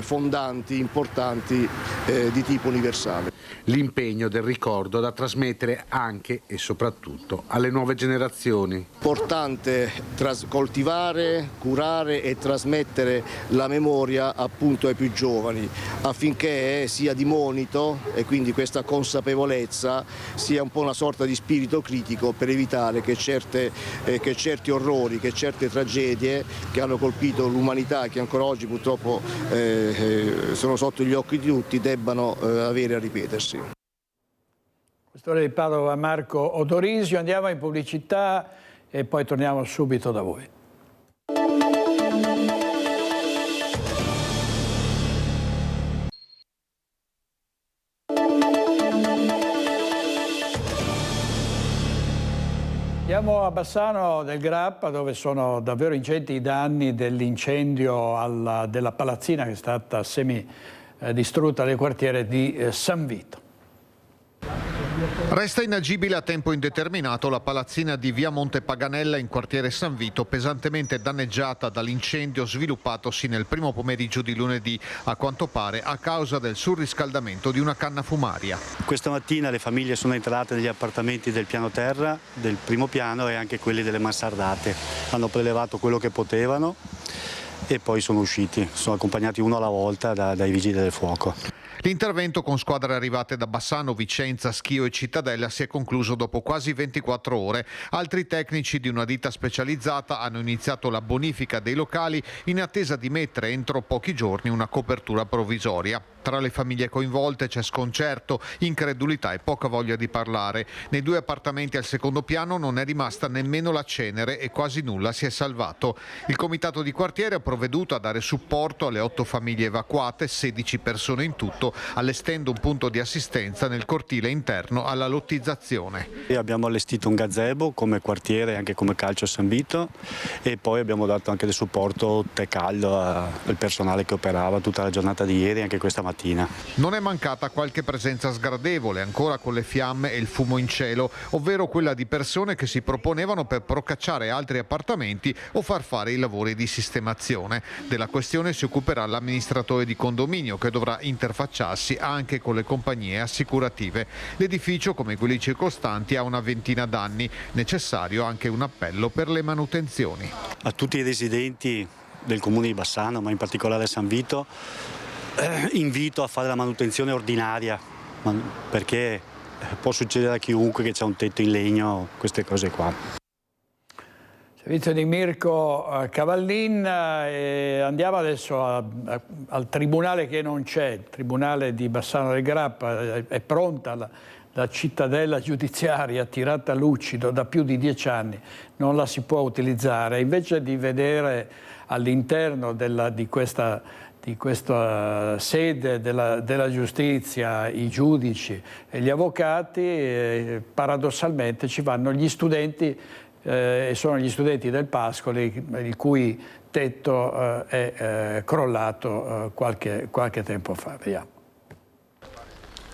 fondanti, importanti di tipo universale. L'impegno del ricordo da trasmettere anche e soprattutto alle nuove generazioni. Importante coltivare, curare e trasmettere la memoria appunto ai più giovani, affinché sia di monito e quindi questa consapevolezza sia un po' una sorta di spirito critico per evitare che certi orrori, che certe tragedie che hanno colpito l'umanità, che ancora oggi purtroppo sono sotto gli occhi di tutti, debbano avere a ripetersi. Quest'ora di Padova Marco Odorisio, andiamo in pubblicità e poi torniamo subito da voi. Andiamo a Bassano del Grappa, dove sono davvero ingenti i danni dell'incendio della palazzina che è stata semi-distrutta nel quartiere di San Vito. Resta inagibile a tempo indeterminato la palazzina di via Monte Paganella in quartiere San Vito, pesantemente danneggiata dall'incendio sviluppatosi nel primo pomeriggio di lunedì, a quanto pare a causa del surriscaldamento di una canna fumaria. Questa mattina le famiglie sono entrate negli appartamenti del piano terra, del primo piano e anche quelli delle mansardate. Hanno prelevato quello che potevano e poi sono usciti, sono accompagnati uno alla volta dai vigili del fuoco. L'intervento con squadre arrivate da Bassano, Vicenza, Schio e Cittadella si è concluso dopo quasi 24 ore. Altri tecnici di una ditta specializzata hanno iniziato la bonifica dei locali in attesa di mettere entro pochi giorni una copertura provvisoria. Tra le famiglie coinvolte c'è sconcerto, incredulità e poca voglia di parlare. Nei due appartamenti al secondo piano non è rimasta nemmeno la cenere e quasi nulla si è salvato. Il comitato di quartiere ha provveduto a dare supporto alle 8 famiglie evacuate, 16 persone in tutto, allestendo un punto di assistenza nel cortile interno alla lottizzazione. Abbiamo allestito un gazebo come quartiere e anche come calcio San Vito e poi abbiamo dato anche del supporto tè caldo al personale che operava tutta la giornata di ieri e anche questa mattina. Non è mancata qualche presenza sgradevole, ancora con le fiamme e il fumo in cielo, ovvero quella di persone che si proponevano per procacciare altri appartamenti o far fare i lavori di sistemazione. Della questione si occuperà l'amministratore di condominio, che dovrà interfacciarsi anche con le compagnie assicurative. L'edificio, come quelli circostanti, ha una ventina d'anni, necessario anche un appello per le manutenzioni. A tutti i residenti del comune di Bassano, ma in particolare San Vito, invito a fare la manutenzione ordinaria, perché può succedere a chiunque che c'ha un tetto in legno, queste cose qua. Servizio di Mirko Cavallin, andiamo adesso al tribunale che non c'è, il tribunale di Bassano del Grappa. È pronta la cittadella giudiziaria tirata a lucido da più di 10 anni, non la si può utilizzare. Invece di vedere all'interno di questa sede della giustizia i giudici e gli avvocati, paradossalmente ci vanno gli studenti, e sono gli studenti del Pascoli, il cui tetto è crollato qualche tempo fa. Vediamo.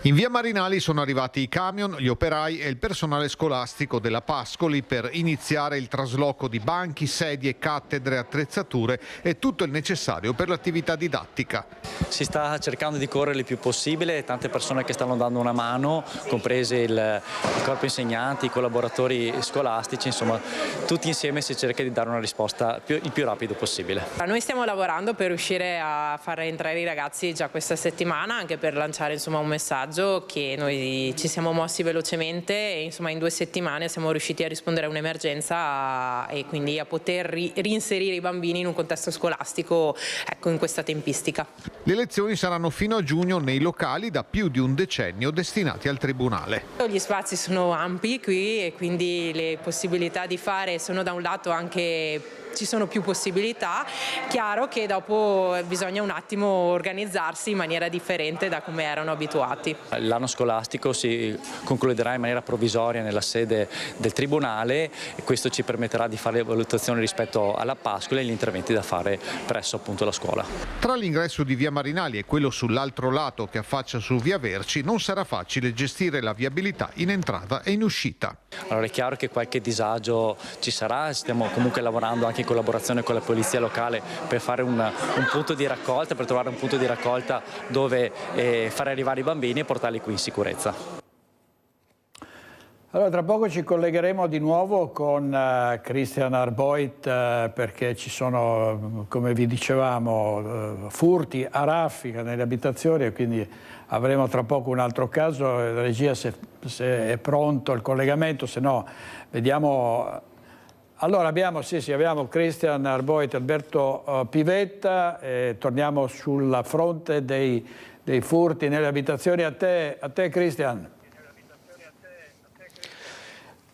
In via Marinali sono arrivati i camion, gli operai e il personale scolastico della Pascoli per iniziare il trasloco di banchi, sedie, cattedre, attrezzature e tutto il necessario per l'attività didattica. Si sta cercando di correre il più possibile, tante persone che stanno dando una mano, comprese il corpo insegnanti, i collaboratori scolastici, insomma tutti insieme si cerca di dare una risposta il più rapido possibile. Noi stiamo lavorando per riuscire a far entrare i ragazzi già questa settimana, anche per lanciare insomma un messaggio che noi ci siamo mossi velocemente e insomma in 2 settimane siamo riusciti a rispondere a un'emergenza e quindi a poter reinserire i bambini in un contesto scolastico, ecco, in questa tempistica. Le lezioni saranno fino a giugno nei locali da più di un decennio destinati al Tribunale. Gli spazi sono ampi qui e quindi le possibilità di fare sono da un lato anche ci sono più possibilità, chiaro che dopo bisogna un attimo organizzarsi in maniera differente da come erano abituati. L'anno scolastico si concluderà in maniera provvisoria nella sede del Tribunale e questo ci permetterà di fare valutazioni rispetto alla Pascoli e gli interventi da fare presso appunto la scuola. Tra l'ingresso di via Marinali e quello sull'altro lato che affaccia su via Verci non sarà facile gestire la viabilità in entrata e in uscita. Allora è chiaro che qualche disagio ci sarà, stiamo comunque lavorando anche in collaborazione con la polizia locale per fare un punto di raccolta, per trovare un punto di raccolta dove fare arrivare i bambini e portarli qui in sicurezza. Allora, tra poco ci collegheremo di nuovo con Christian Arboit perché ci sono, come vi dicevamo, furti a raffica nelle abitazioni e quindi avremo tra poco un altro caso. La regia se è pronto il collegamento, se no vediamo. Allora abbiamo Christian Arboit, Alberto Pivetta, torniamo sulla fronte dei furti nelle abitazioni. A te Christian.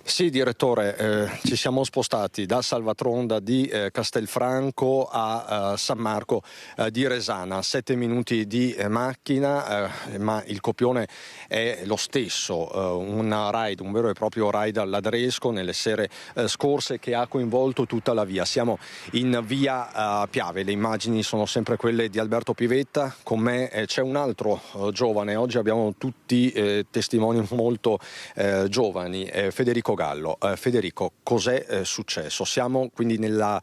Sì, direttore, ci siamo spostati da Salvatronda di Castelfranco a San Marco di Resana, 7 minuti di macchina, ma il copione è lo stesso, un vero e proprio raid alladresco nelle sere scorse che ha coinvolto tutta la via. Siamo in via Piave, le immagini sono sempre quelle di Alberto Pivetta, con me c'è un altro giovane, oggi abbiamo tutti testimoni molto giovani, Federico Gallo. Federico, cos'è successo? Siamo quindi nella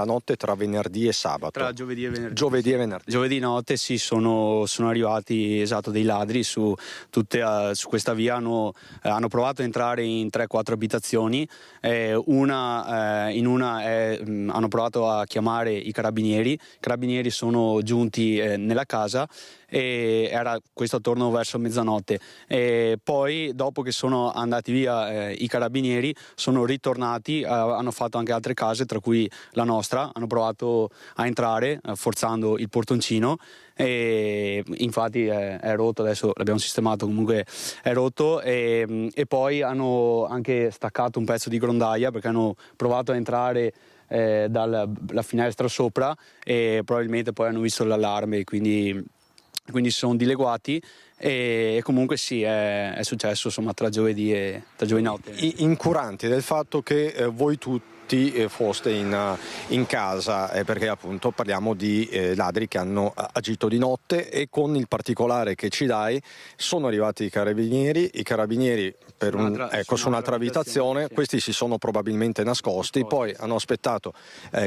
notte tra venerdì e sabato. Tra giovedì e venerdì. Giovedì e venerdì. Giovedì notte sì, sono arrivati dei ladri su questa via, hanno provato a entrare in 3-4 abitazioni, in una hanno provato a chiamare i carabinieri sono giunti nella casa e era questo attorno verso mezzanotte e poi dopo che sono andati via i carabinieri sono ritornati, hanno fatto anche altre case tra cui la nostra, hanno provato a entrare forzando il portoncino e infatti è rotto, adesso l'abbiamo sistemato, comunque è rotto e poi hanno anche staccato un pezzo di grondaia perché hanno provato a entrare dalla finestra sopra e probabilmente poi hanno visto l'allarme e quindi si sono dileguati e comunque sì, è successo insomma tra giovedì notte. Incuranti del fatto che voi tutti foste in casa perché appunto parliamo di ladri che hanno agito di notte e con il particolare che ci dai sono arrivati i carabinieri su un'altra abitazione, sì. Questi si sono probabilmente nascosti, poi hanno aspettato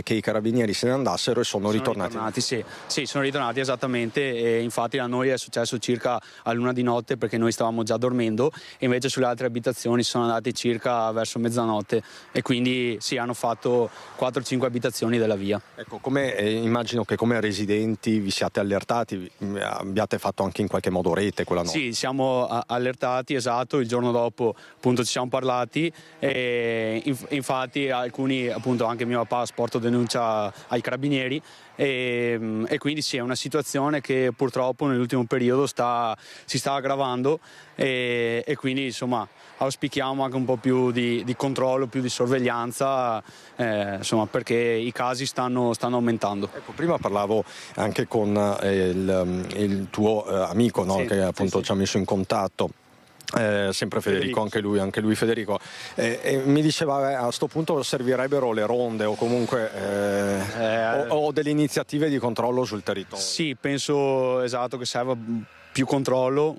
che i carabinieri se ne andassero e sono ritornati. Sì, sono ritornati esattamente e infatti a noi è successo circa a l'1 di notte perché noi stavamo già dormendo e invece sulle altre abitazioni sono andati circa verso mezzanotte e quindi sì, hanno fatto 4-5 abitazioni della via. Ecco, immagino che come residenti vi siate allertati, abbiate fatto anche in qualche modo rete quella notte. Sì, siamo allertati, esatto, il giorno dopo appunto ci siamo parlati e infatti alcuni, appunto anche mio papà, sporto denuncia ai carabinieri e quindi sì, è una situazione che purtroppo nell'ultimo periodo si sta aggravando e quindi insomma auspichiamo anche un po' più di controllo, più di sorveglianza insomma perché i casi stanno aumentando. Ecco, prima parlavo anche con il tuo amico, no? Sì, che appunto ci ha messo in contatto. Sempre Federico, anche lui Federico, mi diceva a sto punto servirebbero le ronde o comunque o delle iniziative di controllo sul territorio. Sì, penso esatto che serva più controllo,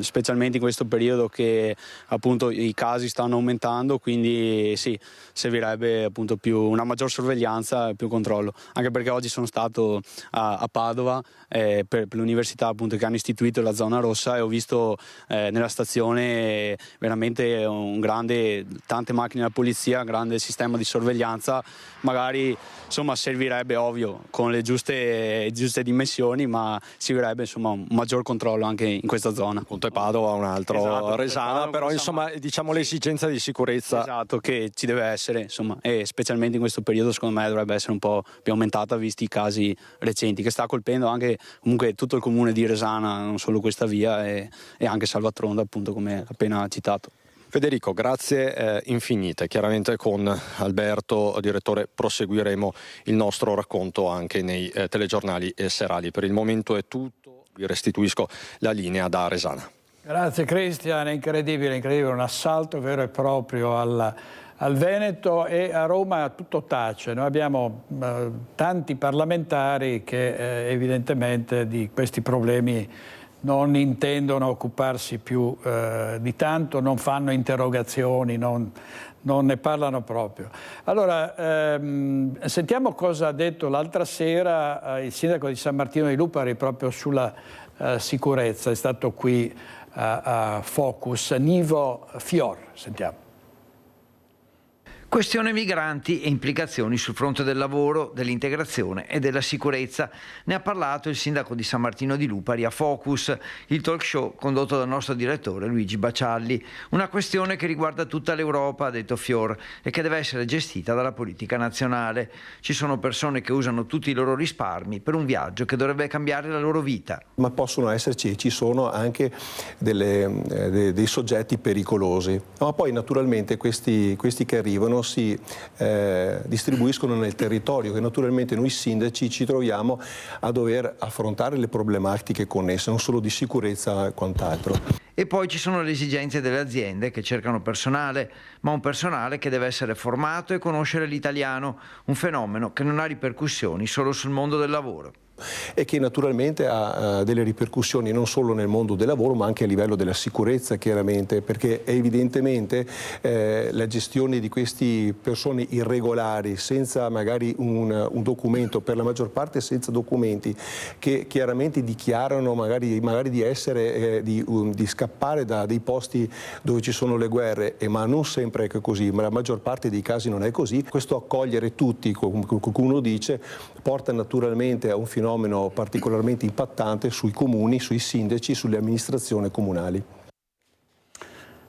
specialmente in questo periodo che appunto i casi stanno aumentando, quindi sì, servirebbe appunto una maggior sorveglianza e più controllo, anche perché oggi sono stato a Padova per l'università appunto che hanno istituito la zona rossa e ho visto nella stazione veramente tante macchine della polizia, grande sistema di sorveglianza, magari insomma servirebbe ovvio con le giuste dimensioni, ma servirebbe insomma un maggior controllo anche in questa zona. Ponte Padova, un altro, esatto, Resana, però insomma diciamo l'esigenza di sicurezza. Esatto, che ci deve essere insomma, e specialmente in questo periodo secondo me dovrebbe essere un po' più aumentata visti i casi recenti che sta colpendo anche comunque tutto il comune di Resana, non solo questa via e anche Salvatronda appunto come appena citato. Federico, grazie infinite. Chiaramente con Alberto, direttore, proseguiremo il nostro racconto anche nei telegiornali serali. Per il momento è tutto, vi restituisco la linea da Resana. Grazie Cristian, è incredibile, un assalto vero e proprio al Veneto, e a Roma tutto tace. Noi abbiamo tanti parlamentari che evidentemente di questi problemi non intendono occuparsi più di tanto, non fanno interrogazioni, non ne parlano proprio. Allora, sentiamo cosa ha detto l'altra sera il sindaco di San Martino di Lupari proprio sulla sicurezza. È stato qui a Focus, Nivo Fior. Sentiamo. Questione migranti e implicazioni sul fronte del lavoro, dell'integrazione e della sicurezza. Ne ha parlato il sindaco di San Martino di Lupari a Focus, il talk show condotto dal nostro direttore Luigi Bacialli. Una questione che riguarda tutta l'Europa, ha detto Fior, e che deve essere gestita dalla politica nazionale. Ci sono persone che usano tutti i loro risparmi per un viaggio che dovrebbe cambiare la loro vita. Ma possono esserci, ci sono anche dei soggetti pericolosi. Ma poi naturalmente questi che arrivano si distribuiscono nel territorio, che naturalmente noi sindaci ci troviamo a dover affrontare le problematiche connesse, non solo di sicurezza e quant'altro. E poi ci sono le esigenze delle aziende che cercano personale, ma un personale che deve essere formato e conoscere l'italiano, un fenomeno che non ha ripercussioni solo sul mondo del lavoro. E che naturalmente ha delle ripercussioni non solo nel mondo del lavoro ma anche a livello della sicurezza, chiaramente, perché evidentemente la gestione di queste persone irregolari senza magari un documento, per la maggior parte senza documenti, che chiaramente dichiarano magari di essere di scappare da dei posti dove ci sono le guerre, ma non sempre è così, ma la maggior parte dei casi non è così. Questo accogliere tutti, come qualcuno dice, porta naturalmente a un fenomeno particolarmente impattante sui comuni, sui sindaci, sulle amministrazioni comunali.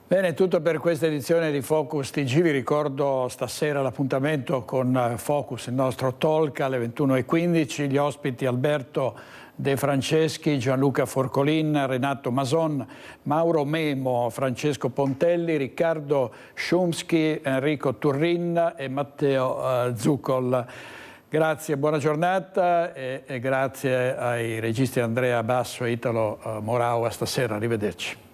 Bene, tutto per questa edizione di Focus TG. Vi ricordo stasera l'appuntamento con Focus, il nostro talk alle 21:15. Gli ospiti Alberto De Franceschi, Gianluca Forcolin, Renato Mason, Mauro Memo, Francesco Pontelli, Riccardo Szumski, Enrico Turrin e Matteo Zuccol. Grazie, buona giornata e grazie ai registi Andrea Basso e Italo Morau. A stasera, arrivederci.